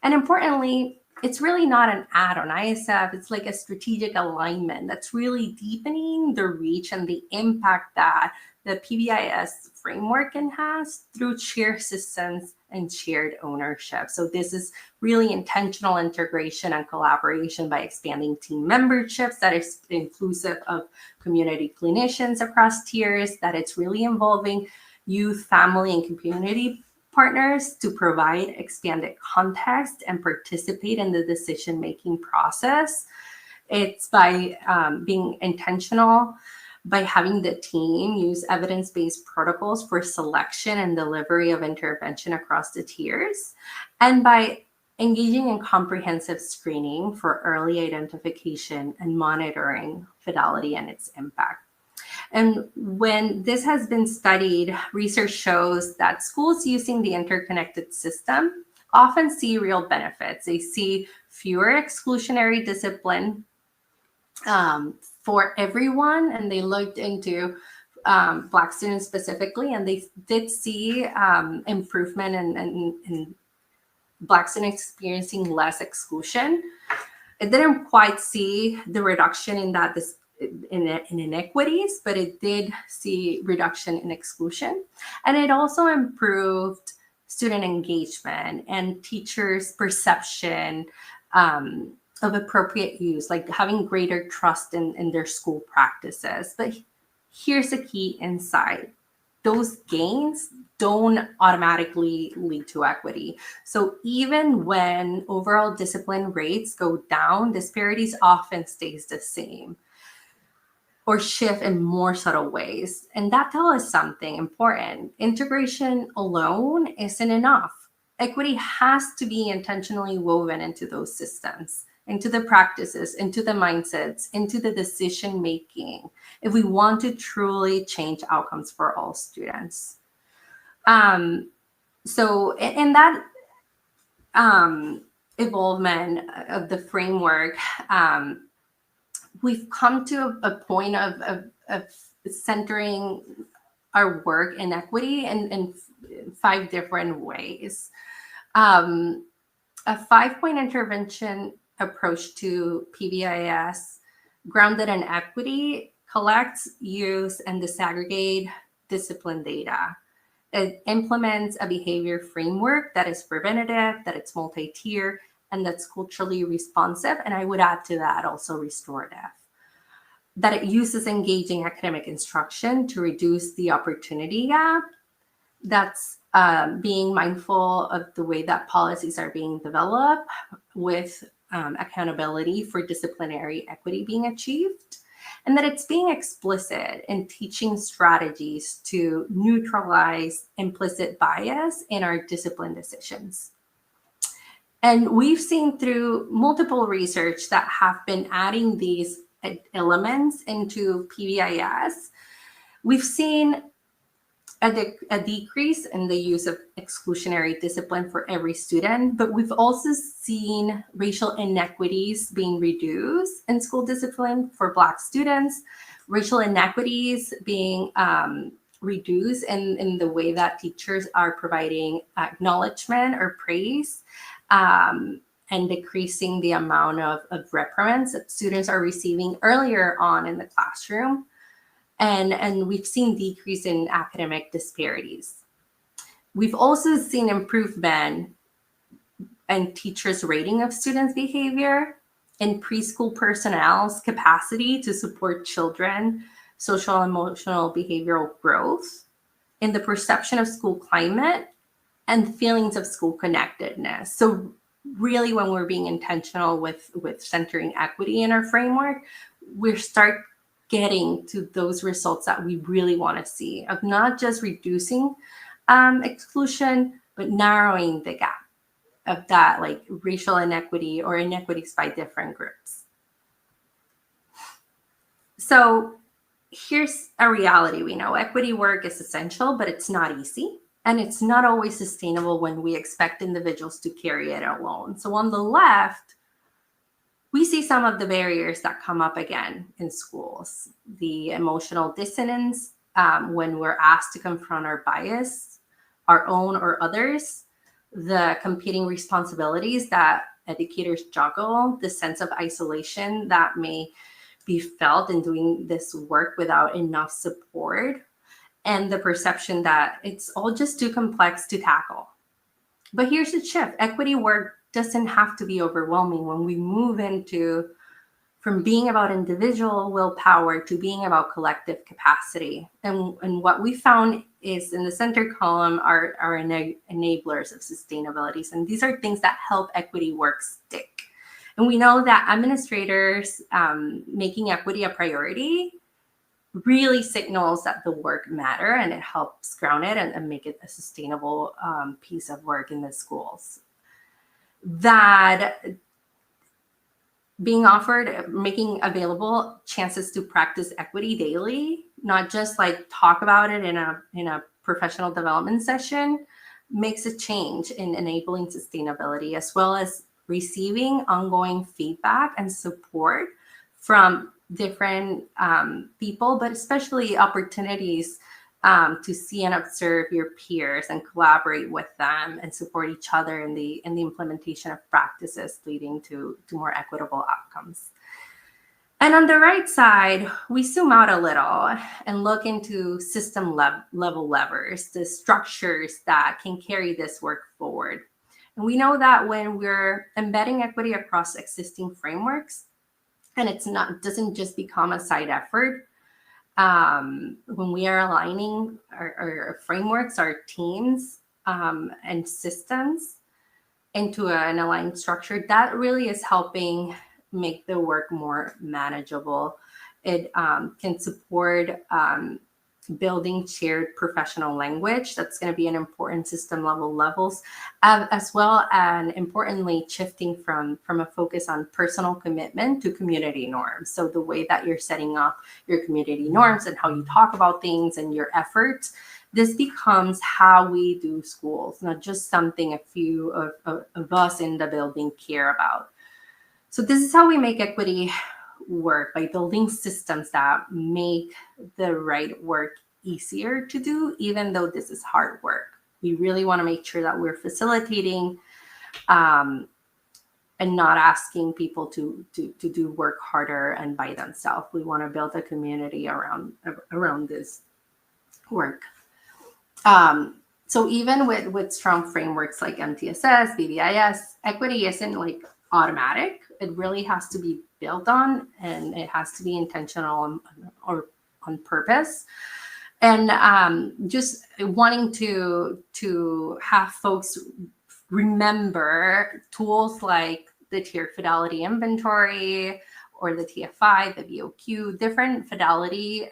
And importantly, it's really not an add-on ISF. It's like a strategic alignment that's really deepening the reach and the impact that the PBIS framework can has through shared systems and shared ownership. So this is really intentional integration and collaboration by expanding team memberships that is inclusive of community clinicians across tiers, that it's really involving youth, family, and community partners to provide expanded context and participate in the decision-making process. It's by being intentional, by having the team use evidence-based protocols for selection and delivery of intervention across the tiers, and by engaging in comprehensive screening for early identification and monitoring fidelity and its impact. And when this has been studied, research shows that schools using the interconnected system often see real benefits. They see fewer exclusionary discipline for everyone, and they looked into Black students specifically, and they did see improvement in Black students experiencing less exclusion. It didn't quite see the reduction in that in inequities, but it did see reduction in exclusion. And it also improved student engagement and teachers' perception of appropriate use, like having greater trust in their school practices. But here's the key insight. Those gains don't automatically lead to equity. So even when overall discipline rates go down, disparities often stays the same or shift in more subtle ways. And that tells us something important. Integration alone isn't enough. Equity has to be intentionally woven into those systems, into the practices, into the mindsets, into the decision-making, if we want to truly change outcomes for all students. So in that evolvement of the framework, we've come to a point of centering our work in equity in 5 different ways. A 5-point intervention approach to PBIS grounded in equity collects, use, and disaggregate discipline data. It implements a behavior framework that is preventative, that it's multi-tier, and that's culturally responsive. And I would add to that also restorative. That it uses engaging academic instruction to reduce the opportunity gap. That's being mindful of the way that policies are being developed with accountability for disciplinary equity being achieved. And that it's being explicit in teaching strategies to neutralize implicit bias in our discipline decisions. And we've seen through multiple research that have been adding these elements into PBIS, we've seen a decrease in the use of exclusionary discipline for every student, but we've also seen racial inequities being reduced in school discipline for Black students, racial inequities being reduced in the way that teachers are providing acknowledgement or praise, and decreasing the amount of reprimands that students are receiving earlier on in the classroom. And we've seen decrease in academic disparities. We've also seen improvement in teachers' rating of students' behavior, in preschool personnel's capacity to support children social, emotional, behavioral growth, in the perception of school climate, and feelings of school connectedness. So really, when we're being intentional with centering equity in our framework, we start getting to those results that we really want to see, of not just reducing exclusion, but narrowing the gap of that, like racial inequity or inequities by different groups. So here's a reality. We know equity work is essential, but it's not easy. And it's not always sustainable when we expect individuals to carry it alone. So on the left, we see some of the barriers that come up again in schools. The emotional dissonance when we're asked to confront our bias, our own or others, the competing responsibilities that educators juggle, the sense of isolation that may be felt in doing this work without enough support, and the perception that it's all just too complex to tackle. But here's the shift. Equity work doesn't have to be overwhelming when we move into from being about individual willpower to being about collective capacity. And what we found is in the center column are enablers of sustainability. And these are things that help equity work stick. And we know that administrators making equity a priority really signals that the work matter, and it helps ground it and make it a sustainable piece of work in the schools. That being offered, making available chances to practice equity daily, not just like talk about it in a professional development session, makes a change in enabling sustainability, as well as receiving ongoing feedback and support from different people, but especially opportunities to see and observe your peers and collaborate with them and support each other in the implementation of practices leading to more equitable outcomes. And on the right side, we zoom out a little and look into system level levers, the structures that can carry this work forward. And we know that when we're embedding equity across existing frameworks, and it doesn't just become a side effort, when we are aligning our frameworks, our teams, and systems into an aligned structure, that really is helping make the work more manageable. It can support building shared professional language. That's going to be an important system levels, as well, and importantly, shifting from a focus on personal commitment to community norms. So the way that you're setting up your community norms and how you talk about things and your efforts, this becomes how we do schools, not just something a few of us in the building care about. So this is how we make equity work, by building systems that make the right work easier to do, even though this is hard work. We really want to make sure that we're facilitating and not asking people to do work harder and by themselves. We want to build a community around this work. So even with strong frameworks like MTSS, BBIS, equity isn't like automatic. It really has to be built on, and it has to be intentional or on purpose. And just wanting to have folks remember tools like the tiered fidelity inventory or the TFI, the BOQ, different fidelity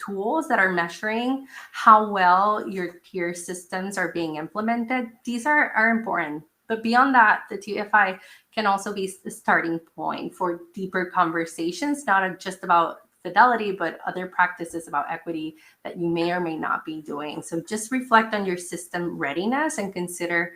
tools that are measuring how well your tier systems are being implemented. These are important. But beyond that, the TFI can also be the starting point for deeper conversations, not just about fidelity, but other practices about equity that you may or may not be doing. So just reflect on your system readiness and consider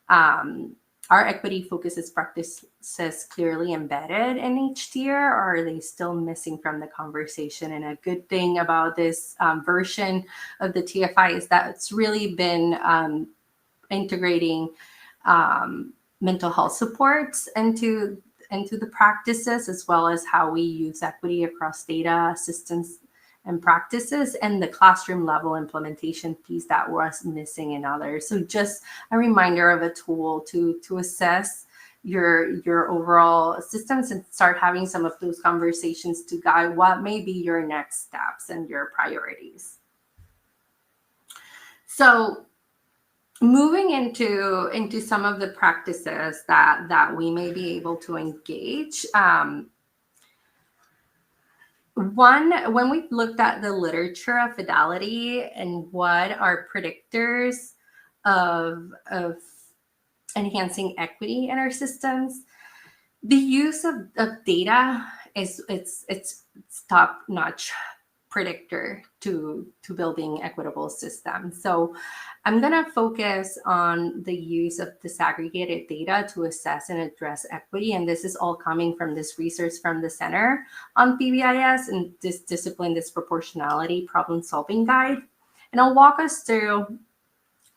are equity focuses practices clearly embedded in each tier, or are they still missing from the conversation? And a good thing about this version of the TFI is that it's really been integrating mental health supports into the practices, as well as how we use equity across data, systems, and practices, and the classroom level implementation piece that was missing in others. So just a reminder of a tool to assess your overall systems and start having some of those conversations to guide what may be your next steps and your priorities. So moving into some of the practices that we may be able to engage. One, when we looked at the literature of fidelity and what are predictors of enhancing equity in our systems, the use of data is it's top-notch predictor to building equitable systems. So I'm going to focus on the use of disaggregated data to assess and address equity. And this is all coming from this research from the Center on PBIS and this discipline disproportionality problem solving guide. And I'll walk us through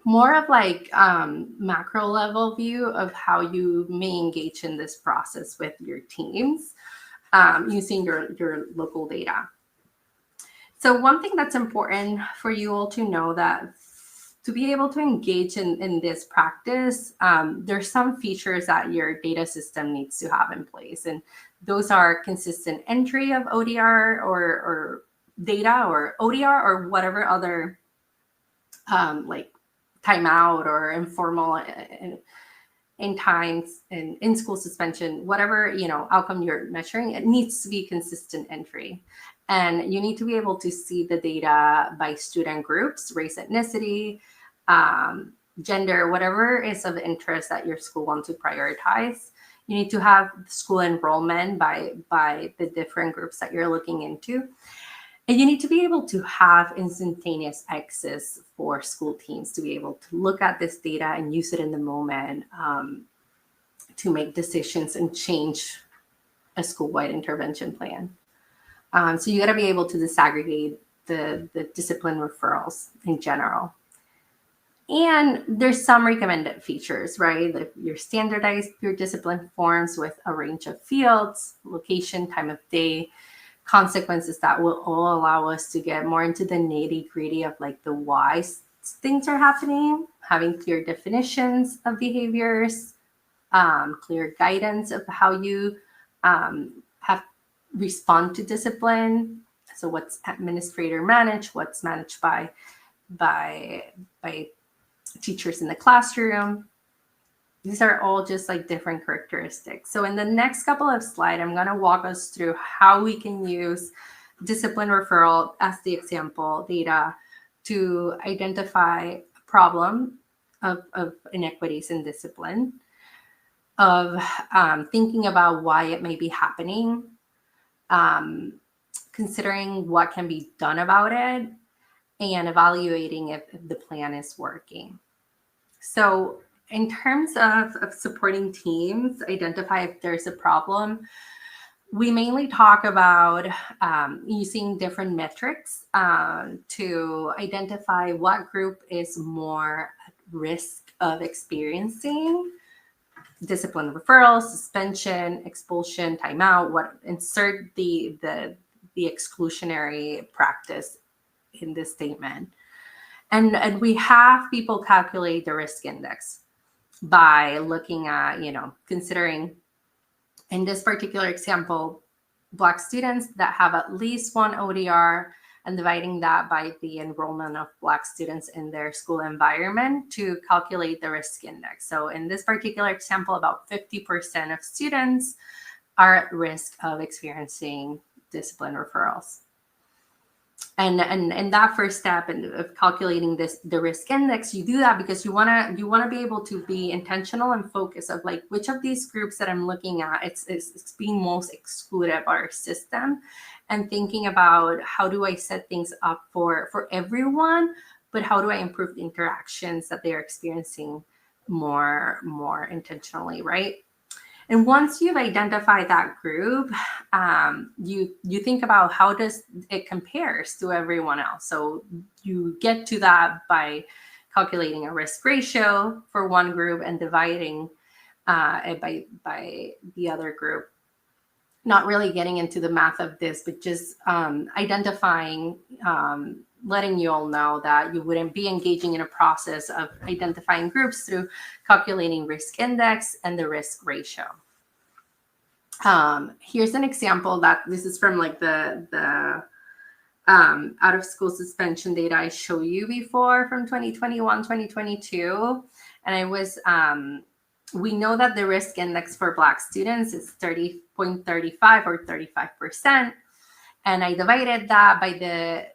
more of like macro level view of how you may engage in this process with your teams using your local data. So one thing that's important for you all to know that to be able to engage in this practice, there's some features that your data system needs to have in place. And those are consistent entry of ODR or data or ODR or whatever other like timeout or informal in times and in school suspension, whatever outcome you're measuring, it needs to be consistent entry. And you need to be able to see the data by student groups, race, ethnicity, gender, whatever is of interest that your school wants to prioritize. You need to have school enrollment by the different groups that you're looking into. And you need to be able to have instantaneous access for school teams to be able to look at this data and use it in the moment to make decisions and change a school-wide intervention plan. So you got to be able to disaggregate the discipline referrals in general. And there's some recommended features, right? Like your standardized peer discipline forms with a range of fields, location, time of day, consequences that will all allow us to get more into the nitty-gritty of like the why things are happening, having clear definitions of behaviors, clear guidance of how you have respond to discipline. So what's administrator managed, what's managed by teachers in the classroom. These are all just like different characteristics. So in the next couple of slides, I'm going to walk us through how we can use discipline referral as the example data to identify a problem of inequities in discipline, of thinking about why it may be happening, considering what can be done about it, and evaluating if the plan is working. So in terms of supporting teams, identify if there's a problem, we mainly talk about using different metrics to identify what group is more at risk of experiencing discipline referral, suspension, expulsion, timeout, insert the exclusionary practice in this statement. And we have people calculate the risk index by looking at, considering in this particular example, Black students that have at least one ODR and dividing that by the enrollment of Black students in their school environment to calculate the risk index. So in this particular example, about 50% of students are at risk of experiencing discipline referrals. And that first step of calculating the risk index, you do that because you want to be able to be intentional and focus of like which of these groups that I'm looking at it's being most excluded by our system, and thinking about how do I set things up for everyone, but how do I improve the interactions that they are experiencing more intentionally, right? And once you've identified that group, you think about how does it compares to everyone else. So you get to that by calculating a risk ratio for one group and dividing it by the other group. Not really getting into the math of this, but just identifying letting you all know that you wouldn't be engaging in a process of identifying groups through calculating risk index and the risk ratio. Here's an example that this is from like the out of school suspension data I showed you before from 2021, 2022. And I was, we know that the risk index for Black students is 30.35 or 35%. And I divided that by the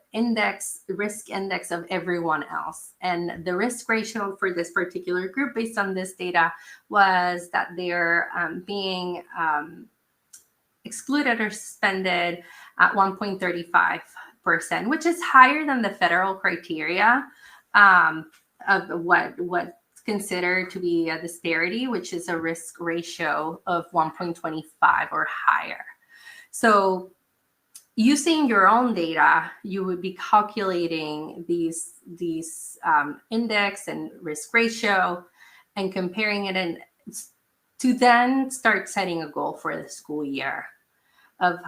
risk index of everyone else. And the risk ratio for this particular group based on this data was that they're being excluded or suspended at 1.35%, which is higher than the federal criteria of what's considered to be a disparity, which is a risk ratio of 1.25 or higher. So using your own data, you would be calculating these index and risk ratio and comparing it to then start setting a goal for the school year of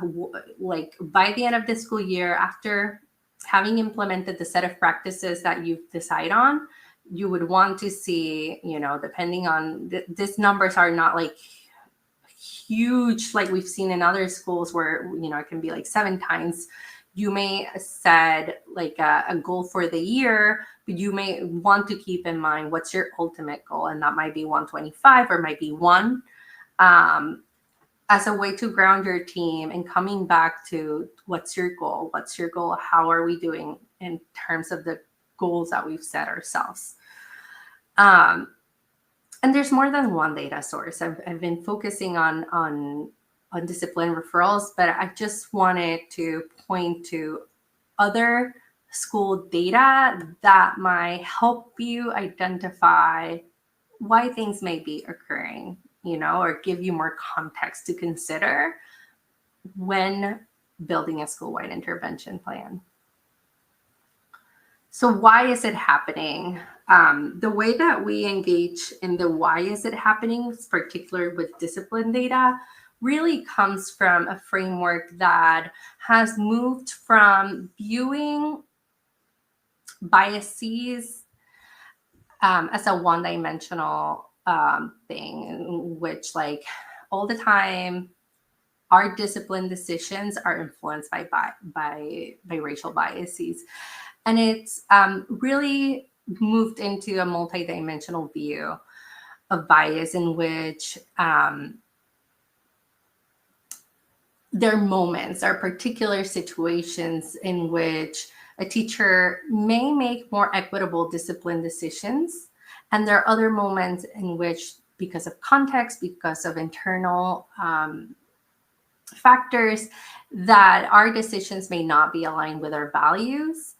like by the end of the school year, after having implemented the set of practices that you've decided on, you would want to see, you know, depending on these numbers are not like huge, like we've seen in other schools where, you know, it can be like 7 times. You may set like a goal for the year, but you may want to keep in mind what's your ultimate goal. And that might be 125 or might be 1 as a way to ground your team and coming back to what's your goal? What's your goal? How are we doing in terms of the goals that we've set ourselves? And there's more than one data source. I've been focusing on discipline referrals, but I just wanted to point to other school data that might help you identify why things may be occurring, you know, or give you more context to consider when building a school-wide intervention plan. So why is it happening? The way that we engage in the why is it happening, particularly with discipline data, really comes from a framework that has moved from viewing biases as a one-dimensional thing, in which like all the time our discipline decisions are influenced by racial biases. And it's really moved into a multi-dimensional view of bias in which there are moments or particular situations in which a teacher may make more equitable discipline decisions. And there are other moments in which, because of context, because of internal factors, that our decisions may not be aligned with our values.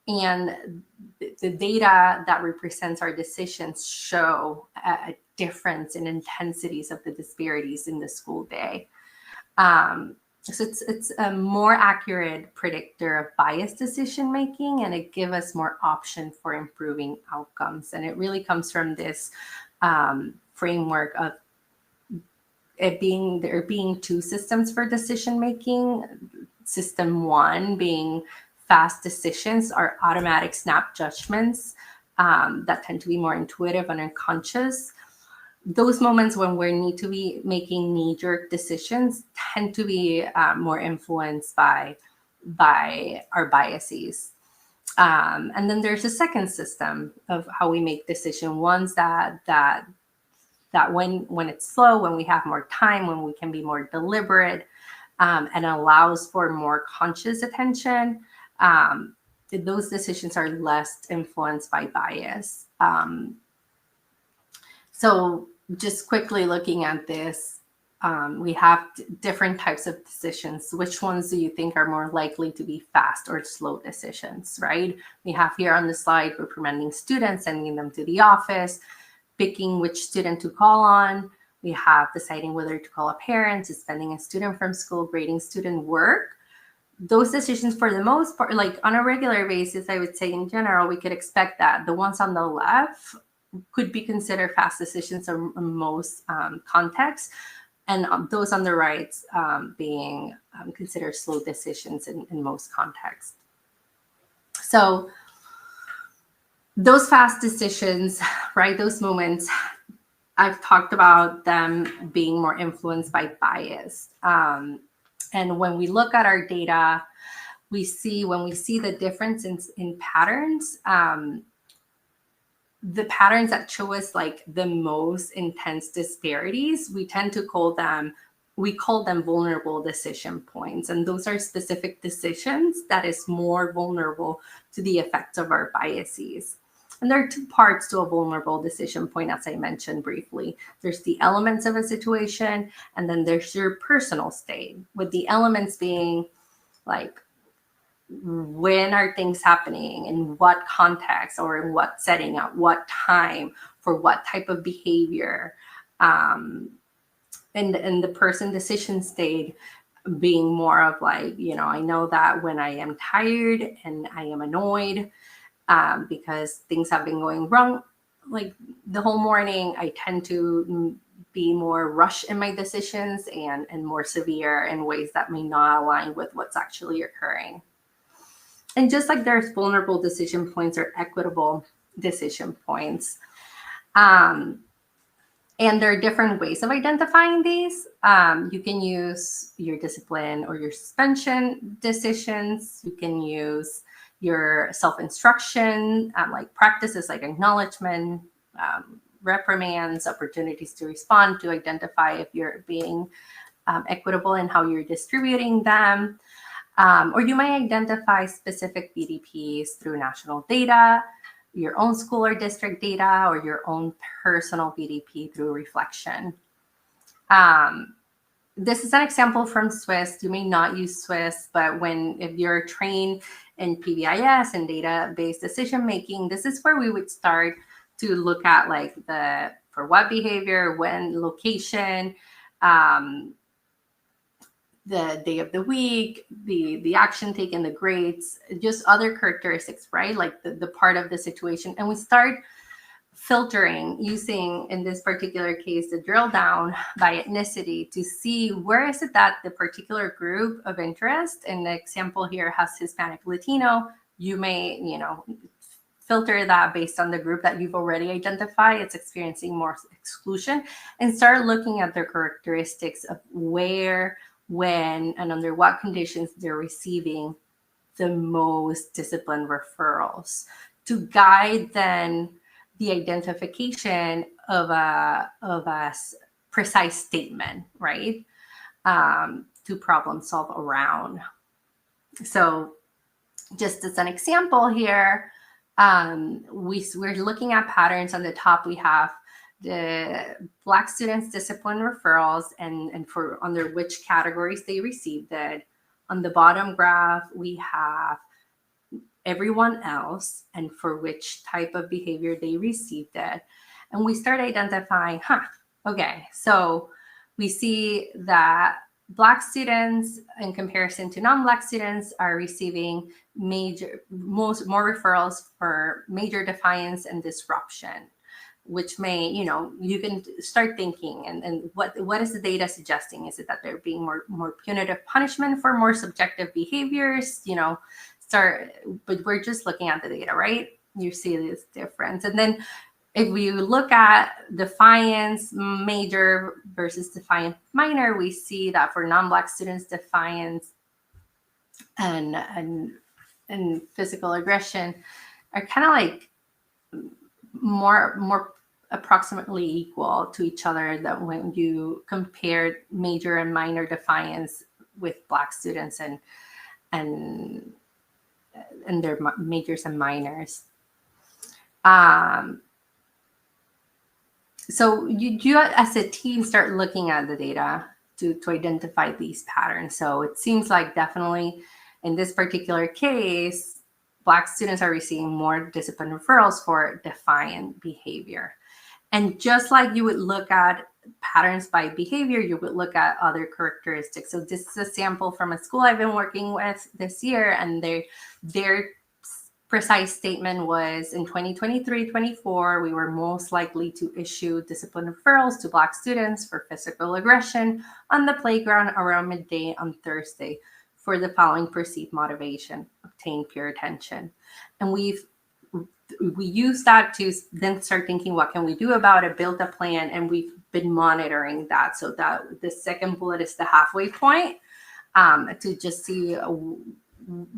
And the data that represents our decisions show a difference in intensities of the disparities in the school day. So it's a more accurate predictor of biased decision making, and it gives us more option for improving outcomes. And it really comes from this framework of there being 2 systems for decision making. System 1 being fast decisions or automatic snap judgments that tend to be more intuitive and unconscious. Those moments when we need to be making knee-jerk decisions tend to be more influenced by our biases. And then there's a second system of how we make decisions, ones that when it's slow, when we have more time, when we can be more deliberate, and allows for more conscious attention, those decisions are less influenced by bias. So just quickly looking at this, we have different types of decisions. Which ones do you think are more likely to be fast or slow decisions, right? We have here on the slide reprimanding students, sending them to the office, picking which student to call on. We have deciding whether to call a parent, suspending a student from school, grading student work. Those decisions, for the most part, like on a regular basis, I would say in general, we could expect that. The ones on the left could be considered fast decisions in most contexts, and those on the right being considered slow decisions in most contexts. So those fast decisions, right, those moments, I've talked about them being more influenced by bias. And when we look at our data, when we see the difference in patterns, the patterns that show us like the most intense disparities, we call them vulnerable decision points. And those are specific decisions that is more vulnerable to the effects of our biases. And there are two parts to a vulnerable decision point, as I mentioned briefly. There's the elements of a situation, and then there's your personal state, with the elements being like, when are things happening, in what context or in what setting, at what time, for what type of behavior, and the person decision state being more of like, I know that when I am tired and I am annoyed because things have been going wrong like the whole morning, I tend to be more rushed in my decisions and more severe in ways that may not align with what's actually occurring. And just like there's vulnerable decision points or equitable decision points, and there are different ways of identifying these. You can use your discipline or your suspension decisions. You can use your self-instruction, like practices like acknowledgement, reprimands, opportunities to respond, to identify if you're being equitable in how you're distributing them. Or you might identify specific BDPs through national data, your own school or district data, or your own personal BDP through reflection. This is an example from Swiss. You may not use Swiss, but if you're trained in PBIS and data-based decision-making, this is where we would start to look at like for what behavior, when, location, the day of the week, the action taken, the grades, just other characteristics, right? Like the part of the situation. And we start filtering using, in this particular case, the drill down by ethnicity to see where is it that the particular group of interest, and the example here has Hispanic Latino, you may, filter that based on the group that you've already identified, it's experiencing more exclusion, and start looking at their characteristics of where, when, and under what conditions they're receiving the most discipline referrals to guide then the identification of a precise statement, right? To problem solve around. So just as an example here, we're looking at patterns. On the top, we have the Black students discipline referrals and for under which categories they received it. On the bottom graph, we have everyone else and for which type of behavior they received it. And we start identifying, okay, so we see that Black students in comparison to non-Black students are receiving more referrals for major defiance and disruption, which may, you can start thinking and what is the data suggesting? Is it that they're being more punitive punishment for more subjective behaviors? But we're just looking at the data, right? You see this difference. And then if we look at defiance major versus defiance minor, we see that for non-Black students, defiance and physical aggression are kind of like more approximately equal to each other than when you compare major and minor defiance with Black students and their majors and minors. So you as a team start looking at the data to identify these patterns. So it seems like definitely in this particular case, Black students are receiving more discipline referrals for defiant behavior. And just like you would look at patterns by behavior, you would look at other characteristics. So this is a sample from a school I've been working with this year, and their precise statement was in 2023-24, we were most likely to issue discipline referrals to Black students for physical aggression on the playground around midday on Thursday for the following perceived motivation: obtain peer attention. And we use that to then start thinking, what can we do about it, build a plan, and we've been monitoring that. So that the second bullet is the halfway point, to just see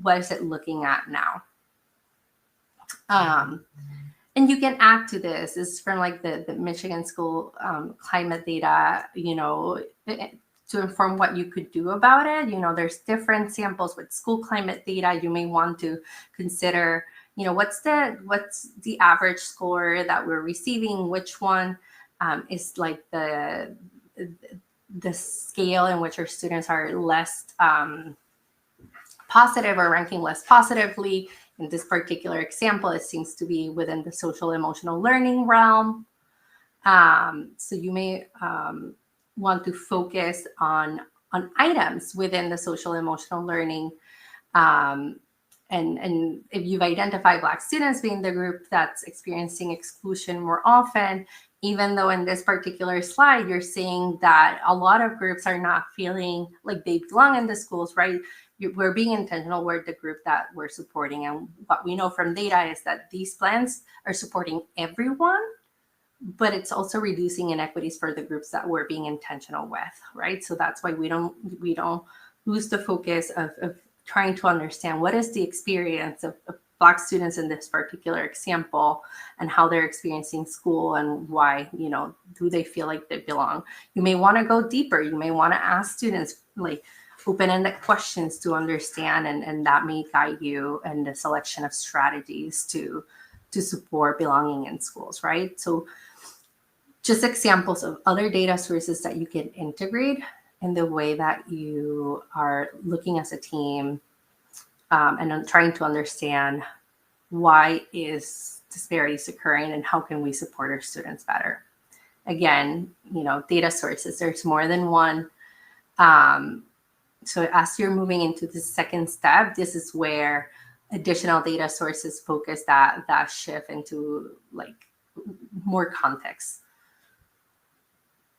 what is it looking at now. And you can add to this. This is from like the Michigan School climate data, to inform what you could do about it. There's different samples with school climate data. You may want to consider, what's the average score that we're receiving? Which one is like the scale in which our students are less positive or ranking less positively. In this particular example, it seems to be within the social emotional learning realm. So you may want to focus on items within the social emotional learning. And if you've identified Black students being the group that's experiencing exclusion more often, even though in this particular slide, you're seeing that a lot of groups are not feeling like they belong in the schools, right? We're being intentional with the group that we're supporting. And what we know from data is that these plans are supporting everyone, but it's also reducing inequities for the groups that we're being intentional with, right? So that's why we don't lose the focus of trying to understand what is the experience of Black students in this particular example and how they're experiencing school and why, do they feel like they belong. You may want to go deeper. You may want to ask students like open-ended questions to understand, and that may guide you in the selection of strategies to support belonging in schools, right? So just examples of other data sources that you can integrate in the way that you are looking as a team, and trying to understand why is disparities occurring and how can we support our students better. Again, data sources, there's more than one. So as you're moving into the second step, this is where additional data sources focus that shift into like more context.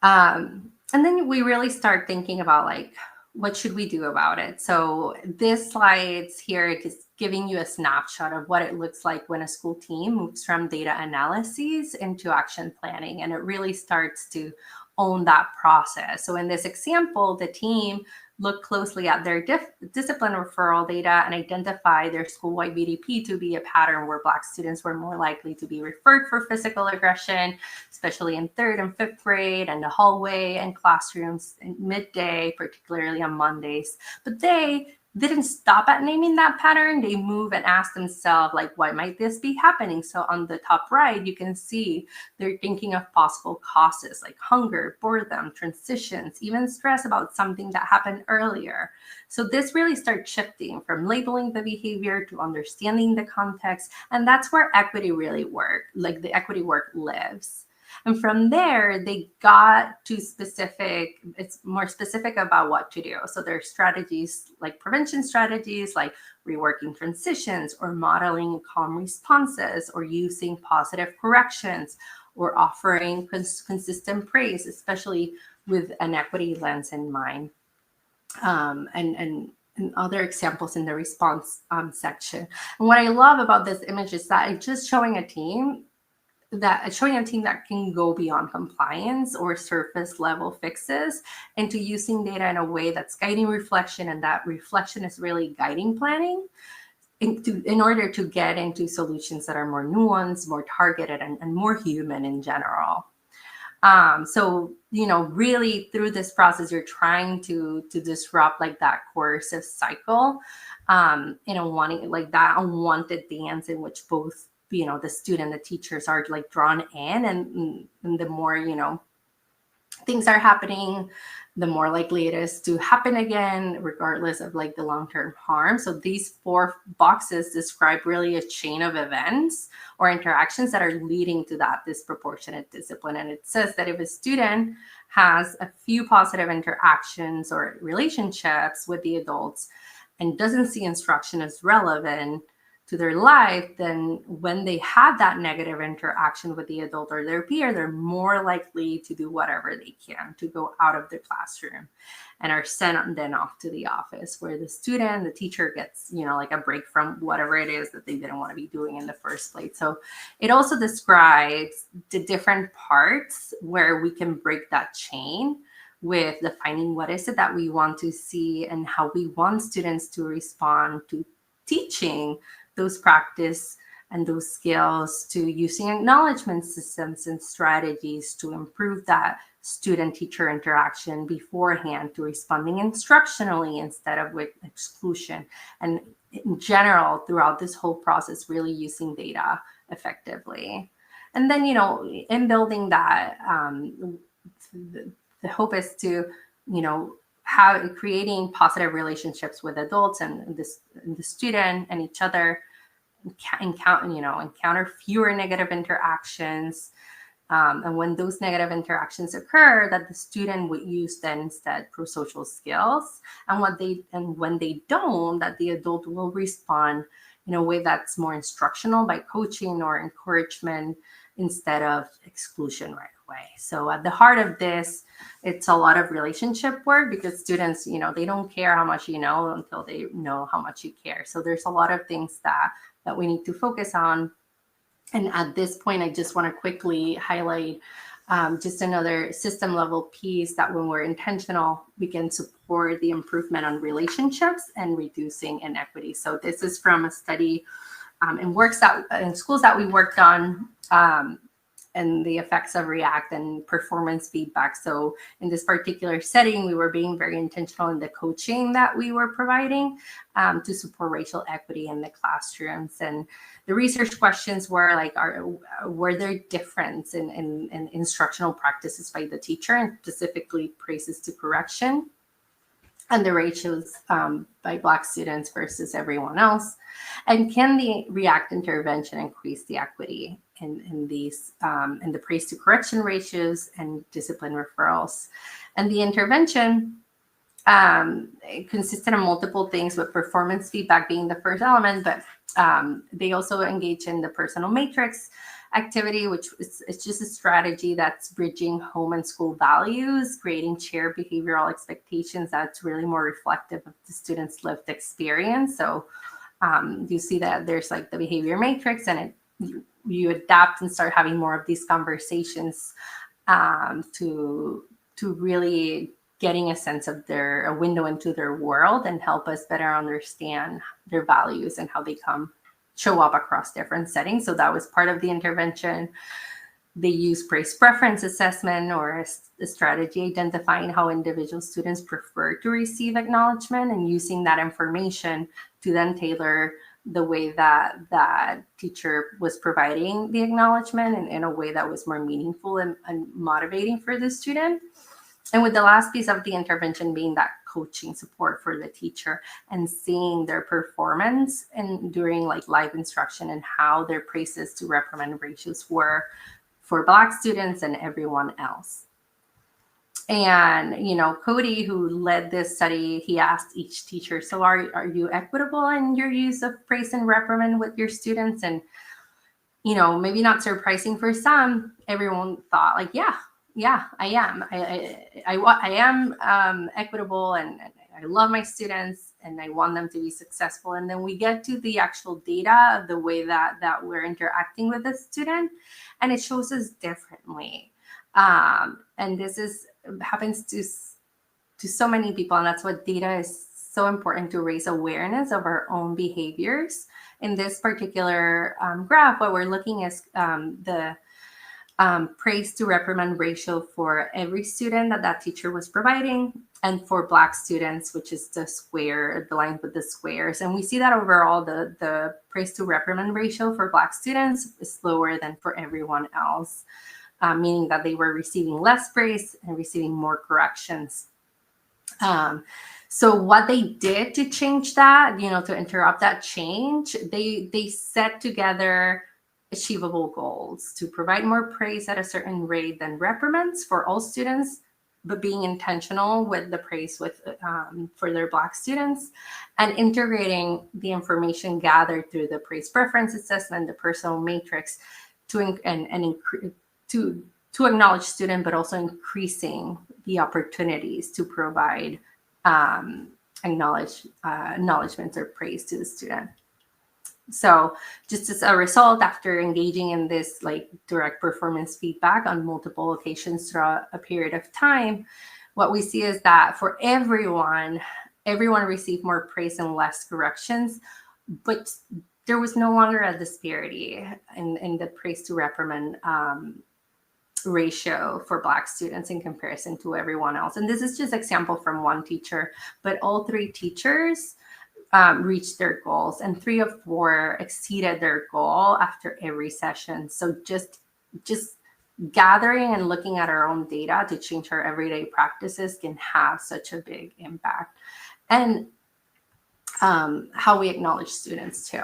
And then we really start thinking about like, what should we do about it? So this slide's here is giving you a snapshot of what it looks like when a school team moves from data analyses into action planning, and it really starts to own that process. So in this example, the team looked closely at their discipline referral data and identify their school-wide BDP to be a pattern where Black students were more likely to be referred for physical aggression, especially in 3rd and 5th grade, and the hallway and classrooms in midday, particularly on Mondays. But they didn't stop at naming that pattern. They move and ask themselves, like, why might this be happening? So on the top right, you can see they're thinking of possible causes like hunger, boredom, transitions, even stress about something that happened earlier. So this really starts shifting from labeling the behavior to understanding the context. And that's where equity really works, like the equity work lives. And from there, they got to it's more specific about what to do. So there's strategies like prevention strategies, like reworking transitions or modeling calm responses or using positive corrections or offering consistent praise, especially with an equity lens in mind. And other examples in the response section. And what I love about this image is that it's just showing a team that can go beyond compliance or surface level fixes into using data in a way that's guiding reflection, and that reflection is really guiding planning in order to get into solutions that are more nuanced, more targeted, and more human in general. So, really through this process, you're trying to disrupt like that coercive cycle, wanting like that unwanted dance in which both the student, the teachers are like drawn in, and the more, things are happening, the more likely it is to happen again, regardless of like the long-term harm. So these 4 boxes describe really a chain of events or interactions that are leading to that disproportionate discipline. And it says that if a student has a few positive interactions or relationships with the adults and doesn't see instruction as relevant, to their life, then when they have that negative interaction with the adult or their peer, they're more likely to do whatever they can to go out of the classroom and are sent then off to the office, where the student, the teacher gets, like a break from whatever it is that they didn't want to be doing in the first place. So it also describes the different parts where we can break that chain with defining what is it that we want to see and how we want students to respond to teaching those practice and those skills, to using acknowledgement systems and strategies to improve that student-teacher interaction beforehand, to responding instructionally instead of with exclusion. And in general, throughout this whole process, really using data effectively. And then, in building that, the hope is to, creating positive relationships with adults and the student and each other, encounter fewer negative interactions. And when those negative interactions occur, that the student would use then instead pro-social skills. And when they don't, that the adult will respond in a way that's more instructional by coaching or encouragement instead of exclusion right away. So at the heart of this, it's a lot of relationship work, because students, they don't care how much you know until they know how much you care. So there's a lot of things that we need to focus on. And at this point, I just want to quickly highlight just another system level piece, that when we're intentional, we can support the improvement on relationships and reducing inequity. So this is from a study in schools that we worked on, and the effects of React and performance feedback. So in this particular setting, we were being very intentional in the coaching that we were providing to support racial equity in the classrooms. And the research questions were like, were there difference in instructional practices by the teacher, and specifically praises to correction, and the ratios by Black students versus everyone else? And can the React intervention increase the equity in the praise to correction ratios and discipline referrals? And the intervention it consisted of multiple things, with performance feedback being the first element, but they also engage in the personal matrix activity, which it's just a strategy that's bridging home and school values, creating shared behavioral expectations that's really more reflective of the student's lived experience. So you see that there's like the behavior matrix, and you adapt and start having more of these conversations to really getting a sense of a window into their world, and help us better understand their values and how they show up across different settings. So that was part of the intervention. They use praise preference assessment, or a strategy identifying how individual students prefer to receive acknowledgement, and using that information to then tailor the way that teacher was providing the acknowledgement in a way that was more meaningful and motivating for the student. And with the last piece of the intervention being that coaching support for the teacher, and seeing their performance and during like live instruction, and how their praises to reprimand ratios were for Black students and everyone else. And, Cody, who led this study, he asked each teacher, so are you equitable in your use of praise and reprimand with your students? And, maybe not surprising for some, everyone thought like, yeah, I am. I am equitable, and I love my students, and I want them to be successful. And then we get to the actual data of the way that we're interacting with the student, and it shows us differently. And this happens to so many people, and that's what data is so important, to raise awareness of our own behaviors. In this particular graph, what we're looking is the praise to reprimand ratio for every student that teacher was providing, and for Black students, which is the line with the squares. And we see that overall the praise to reprimand ratio for Black students is lower than for everyone else, meaning that they were receiving less praise and receiving more corrections. So what they did to change that, to interrupt that change, they set together achievable goals to provide more praise at a certain rate than reprimands for all students, but being intentional with the praise for their Black students, and integrating the information gathered through the praise preference assessment, the personal matrix, to acknowledge student, but also increasing the opportunities to provide acknowledgments or praise to the student. So just as a result, after engaging in this like direct performance feedback on multiple occasions throughout a period of time, what we see is that for everyone received more praise and less corrections, but there was no longer a disparity in the praise to reprimand ratio for Black students in comparison to everyone else. And this is just example from one teacher, but all 3 teachers reached their goals, and 3 of 4 exceeded their goal after every session. So just gathering and looking at our own data to change our everyday practices can have such a big impact. And how we acknowledge students too.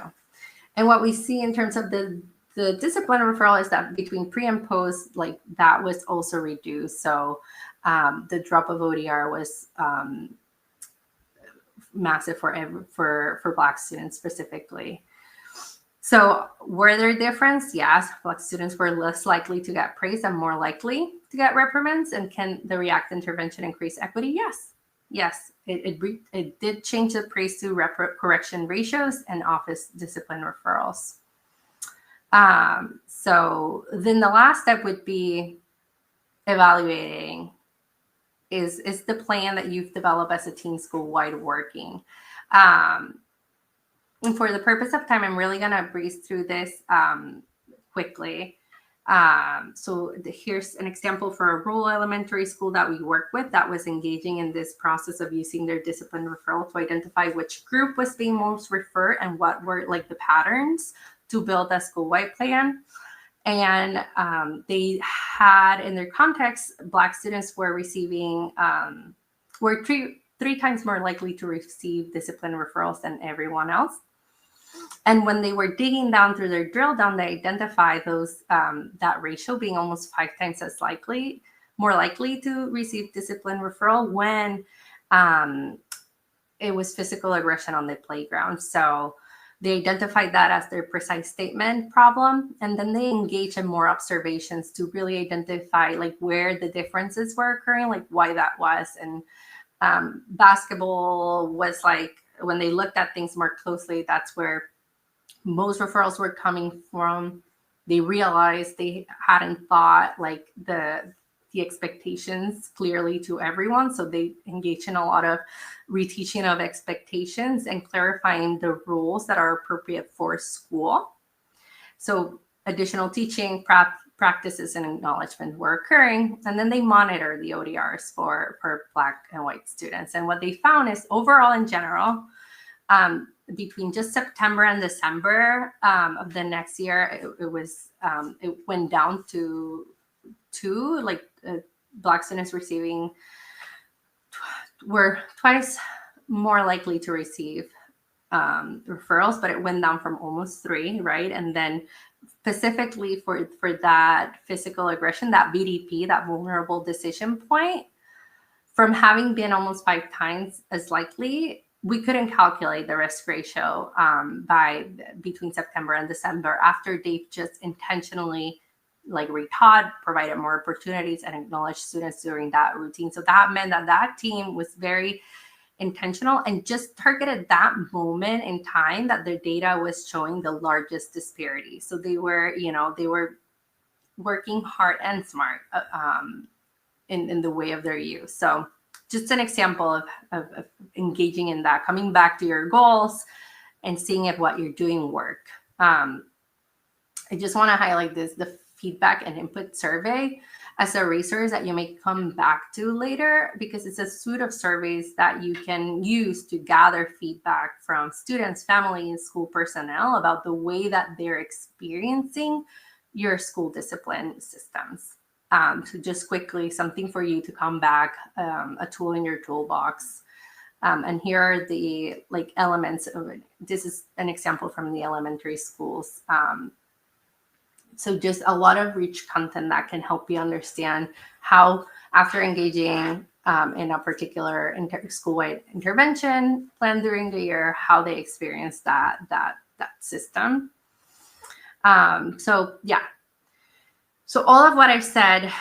And what we see in terms of the discipline referral is that between pre and post, like that was also reduced. So the drop of ODR was massive for Black students specifically. So were there difference? Yes, Black students were less likely to get praise and more likely to get reprimands. And can the REACT intervention increase equity? Yes, it did change the praise to correction ratios and office discipline referrals. So then the last step would be evaluating is the plan that you've developed as a team school-wide working. And for the purpose of time, I'm really gonna breeze through this quickly. So here's an example for a rural elementary school that we work with that was engaging in this process of using their discipline referral to identify which group was being most referred and what were like the patterns to build a school-wide plan. And they had in their context, Black students were receiving, were three times more likely to receive discipline referrals than everyone else. And when they were digging down through their drill down, they identified those that ratio being almost 5 times as more likely to receive discipline referral when it was physical aggression on the playground. So they identified that as their precise statement problem, and then they engaged in more observations to really identify like where the differences were occurring, like why that was. And basketball was like, when they looked at things more closely, that's where most referrals were coming from. They realized they hadn't thought like the expectations clearly to everyone. So they engaged in a lot of reteaching of expectations and clarifying the rules that are appropriate for school. So additional teaching practices and acknowledgement were occurring. And then they monitor the ODRs for Black and white students. And what they found is overall in general, between just September and December of the next year, it went down to 2, like Black students were twice more likely to receive referrals, but it went down from almost 3, right? And then specifically for that physical aggression, that VDP, that vulnerable decision point, from having been almost 5 times as likely, we couldn't calculate the risk ratio between September and December after they've just intentionally like retaught, provided more opportunities, and acknowledged students during that routine. So that meant that team was very intentional and just targeted that moment in time that their data was showing the largest disparity. So they were working hard and smart in the way of their use. So just an example of engaging in that, coming back to your goals and seeing if what you're doing work. I just want to highlight the feedback and input survey as a resource that you may come back to later, because it's a suite of surveys that you can use to gather feedback from students, families, school personnel about the way that they're experiencing your school discipline systems. So just quickly, something for you to come back, a tool in your toolbox. And here are the like elements of it. This is an example from the elementary schools So just a lot of rich content that can help you understand how, after engaging in a particular school-wide intervention plan during the year, how they experience that system. So yeah. So all of what I've said,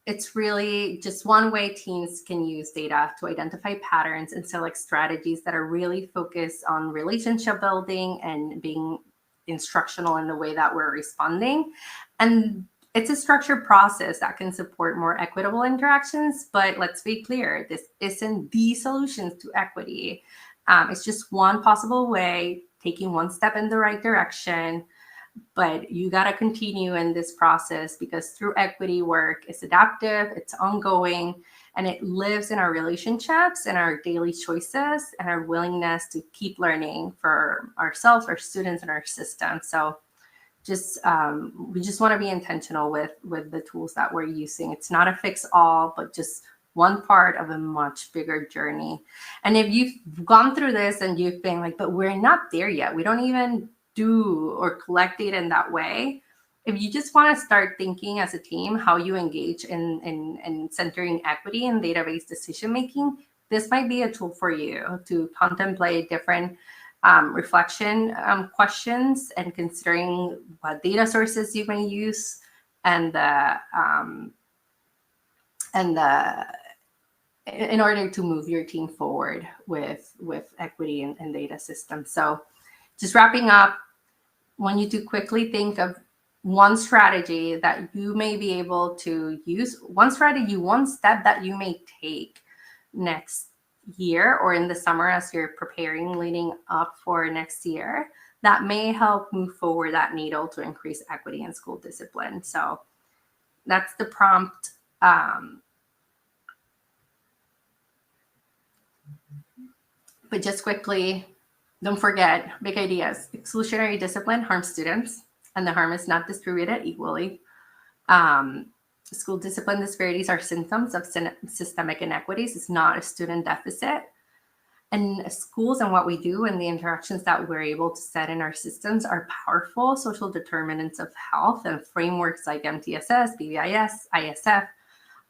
it's really just one way teams can use data to identify patterns and select strategies that are really focused on relationship building and being instructional in the way that we're responding. And it's a structured process that can support more equitable interactions, but let's be clear, this isn't the solution to equity. It's just one possible way, taking one step in the right direction. But you got to continue in this process, because through equity work, it's adaptive, it's ongoing, and it lives in our relationships and our daily choices and our willingness to keep learning for ourselves, our students, and our system. So just we just want to be intentional with the tools that we're using. It's not a fix all, but just one part of a much bigger journey. And if you've gone through this and you've been like, but we're not there yet, we don't even do or collect data in that way. If you just want to start thinking as a team how you engage in centering equity in database decision making, this might be a tool for you to contemplate different reflection questions and considering what data sources you may use and in order to move your team forward with equity and data systems. So just wrapping up, I want you to quickly think of one strategy that you may be able to use, one strategy, one step that you may take next year or in the summer as you're preparing leading up for next year that may help move forward that needle to increase equity in school discipline. So that's the prompt. But just quickly, don't forget, big ideas. Exclusionary discipline harms students, and the harm is not distributed equally. School discipline disparities are symptoms of systemic inequities. It's not a student deficit. And schools and what we do and the interactions that we're able to set in our systems are powerful social determinants of health, and frameworks like MTSS, BBIS, ISF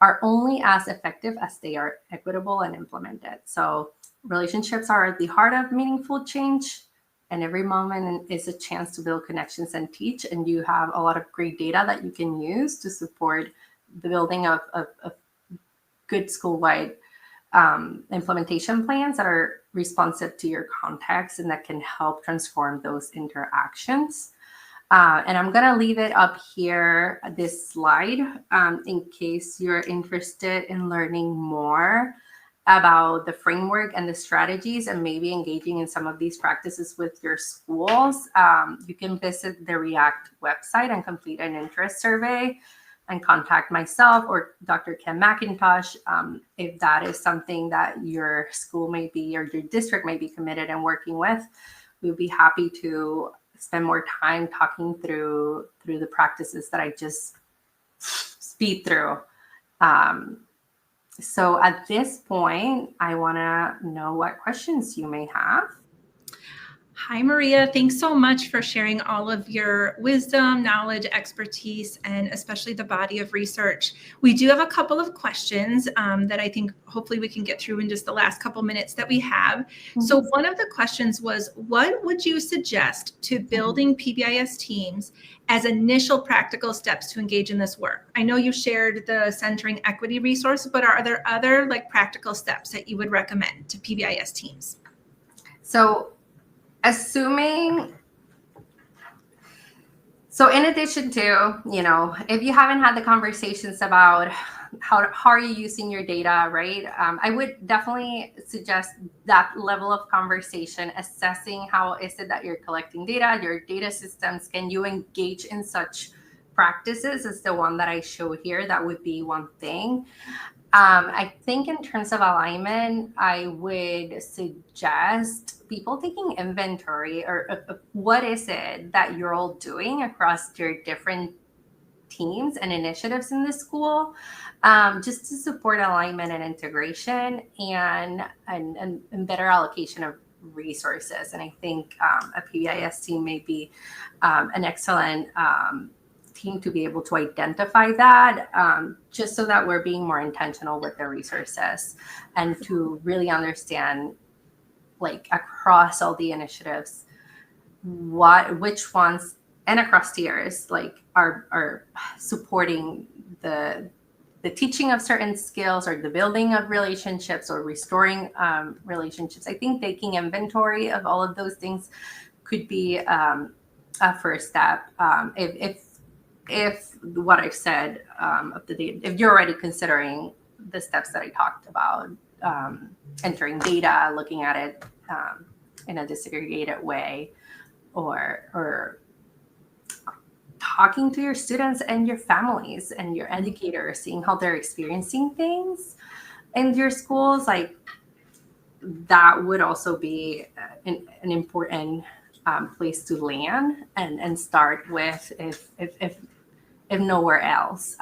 are only as effective as they are equitable and implemented. So relationships are at the heart of meaningful change, and every moment is a chance to build connections and teach. And you have a lot of great data that you can use to support the building of good school-wide implementation plans that are responsive to your context and that can help transform those interactions. And I'm gonna leave it up here, this slide, in case you're interested in learning more about the framework and the strategies and maybe engaging in some of these practices with your schools. You can visit the REACT website and complete an interest survey and contact myself or Dr. Kim McIntosh if that is something that your school may be or your district may be committed and working with. We'd be happy to spend more time talking through the practices that I just speed through. So at this point, I want to know what questions you may have. Hi, Maria. Thanks so much for sharing all of your wisdom, knowledge, expertise, and especially the body of research. We do have a couple of questions that I think hopefully we can get through in just the last couple minutes that we have. Mm-hmm. So one of the questions was, what would you suggest to building PBIS teams as initial practical steps to engage in this work? I know you shared the Centering Equity resource, but are there other practical steps that you would recommend to PBIS teams? So in addition to, if you haven't had the conversations about how are you using your data, right? I would definitely suggest that level of conversation, assessing how is it that you're collecting data, your data systems, can you engage in such practices as the one that I show here? That would be one thing. I think in terms of alignment, I would suggest people taking inventory or what is it that you're all doing across your different teams and initiatives in the school, just to support alignment and integration and better allocation of resources. And I think a PBIS team may be an excellent team to be able to identify that, just so that we're being more intentional with the resources and to really understand, like, across all the initiatives, which ones and across tiers, like, are supporting the teaching of certain skills or the building of relationships or restoring relationships. I think taking inventory of all of those things could be a first step. If what I've said of the data, if you're already considering the steps that I talked about, entering data, looking at it in a disaggregated way, or talking to your students and your families and your educators, seeing how they're experiencing things in your schools, like, that would also be an important place to land and start with, if nowhere else,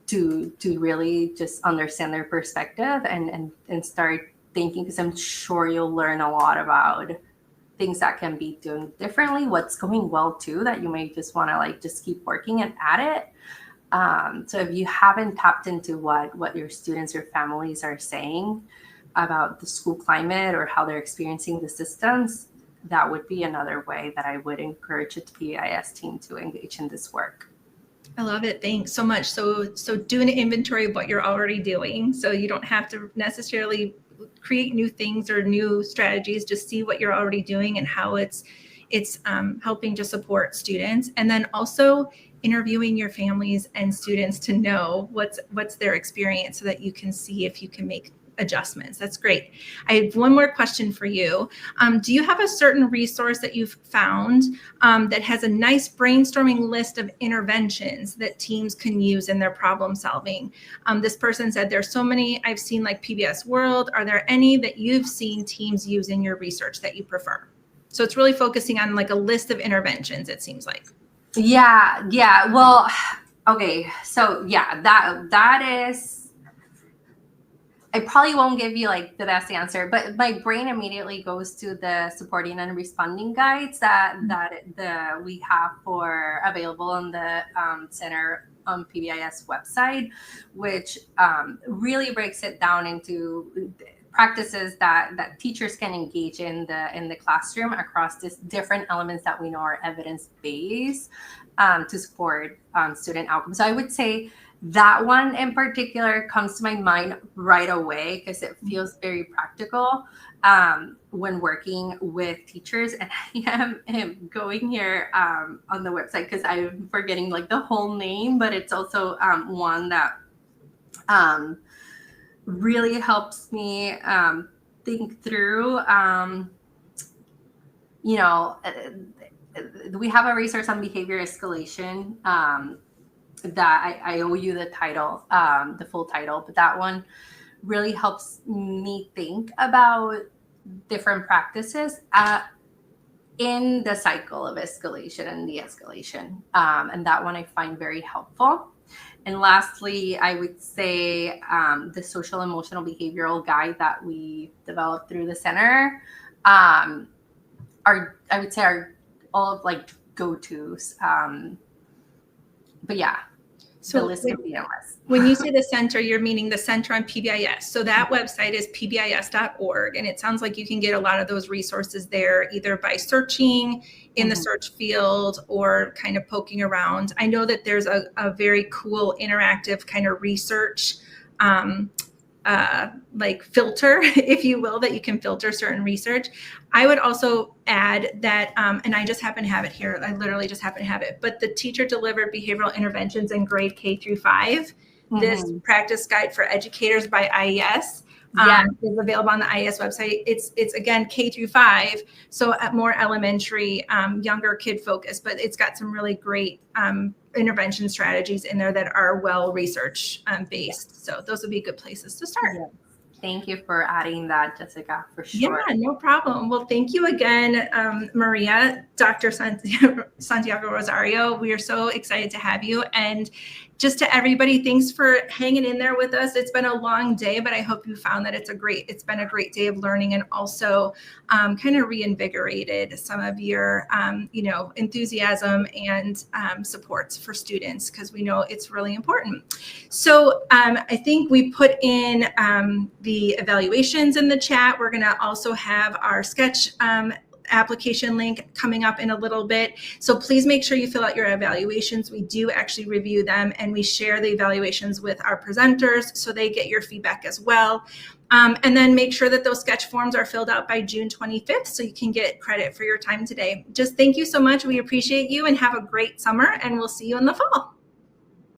to really just understand their perspective and start thinking, because I'm sure you'll learn a lot about things that can be done differently, what's going well too, that you may just want to, like, just keep working and at it. So if you haven't tapped into what your students, your families are saying about the school climate or how they're experiencing the systems, that would be another way that I would encourage the PBIS team to engage in this work. I love it. Thanks so much. So do an inventory of what you're already doing, so you don't have to necessarily create new things or new strategies. Just see what you're already doing and how it's helping to support students. And then also interviewing your families and students to know what's their experience, so that you can see if you can make adjustments. That's great. I have one more question for you. Do you have a certain resource that you've found that has a nice brainstorming list of interventions that teams can use in their problem solving? This person said there's so many I've seen, like PBS World. Are there any that you've seen teams use in your research that you prefer? So it's really focusing on, like, a list of interventions, it seems like. Yeah. Well, okay. So yeah, that is, I probably won't give you, like, the best answer, but my brain immediately goes to the supporting and responding guides that we have available on the Center on PBIS website, which really breaks it down into practices that teachers can engage in the classroom across these different elements that we know are evidence-based to support student outcomes. So I would say that one in particular comes to my mind right away, because it feels very practical when working with teachers. And I am going here on the website because I'm forgetting, like, the whole name, but it's also one that really helps me think through, we have a resource on behavior escalation that I owe you the title, the full title, but that one really helps me think about different practices in the cycle of escalation and de-escalation. And that one I find very helpful. And lastly, I would say the social emotional behavioral guide that we developed through the center are all of, like, go-tos. But yeah. So the list could be endless. When you say the center, you're meaning the Center on PBIS. So that website is pbis.org. And it sounds like you can get a lot of those resources there, either by searching in the search field or kind of poking around. I know that there's a very cool interactive kind of research like filter, if you will, that you can filter certain research. I would also add that, and I just happen to have it here. I literally just happen to have it, but the teacher delivered behavioral interventions in grade K through 5. This practice guide for educators by IES is available on the IES website. It's again, K through 5. So more elementary, younger kid focused, but it's got some really great intervention strategies in there that are well research based. So those would be good places to start. Yeah. Thank you for adding that, Jessica, for sure. Yeah, no problem. Well, thank you again, Maria, Dr. Santiago Rosario. We are so excited to have you. And just to everybody, thanks for hanging in there with us. It's been a long day, but I hope you found that it's been a great day of learning, and also kind of reinvigorated some of your, enthusiasm and supports for students, because we know it's really important. So I think we put in the evaluations in the chat. We're going to also have our sketch application link coming up in a little bit. So please make sure you fill out your evaluations. We do actually review them, and we share the evaluations with our presenters so they get your feedback as well. And then make sure that those sketch forms are filled out by June 25th so you can get credit for your time today. Just thank you so much. We appreciate you, and have a great summer, and we'll see you in the fall.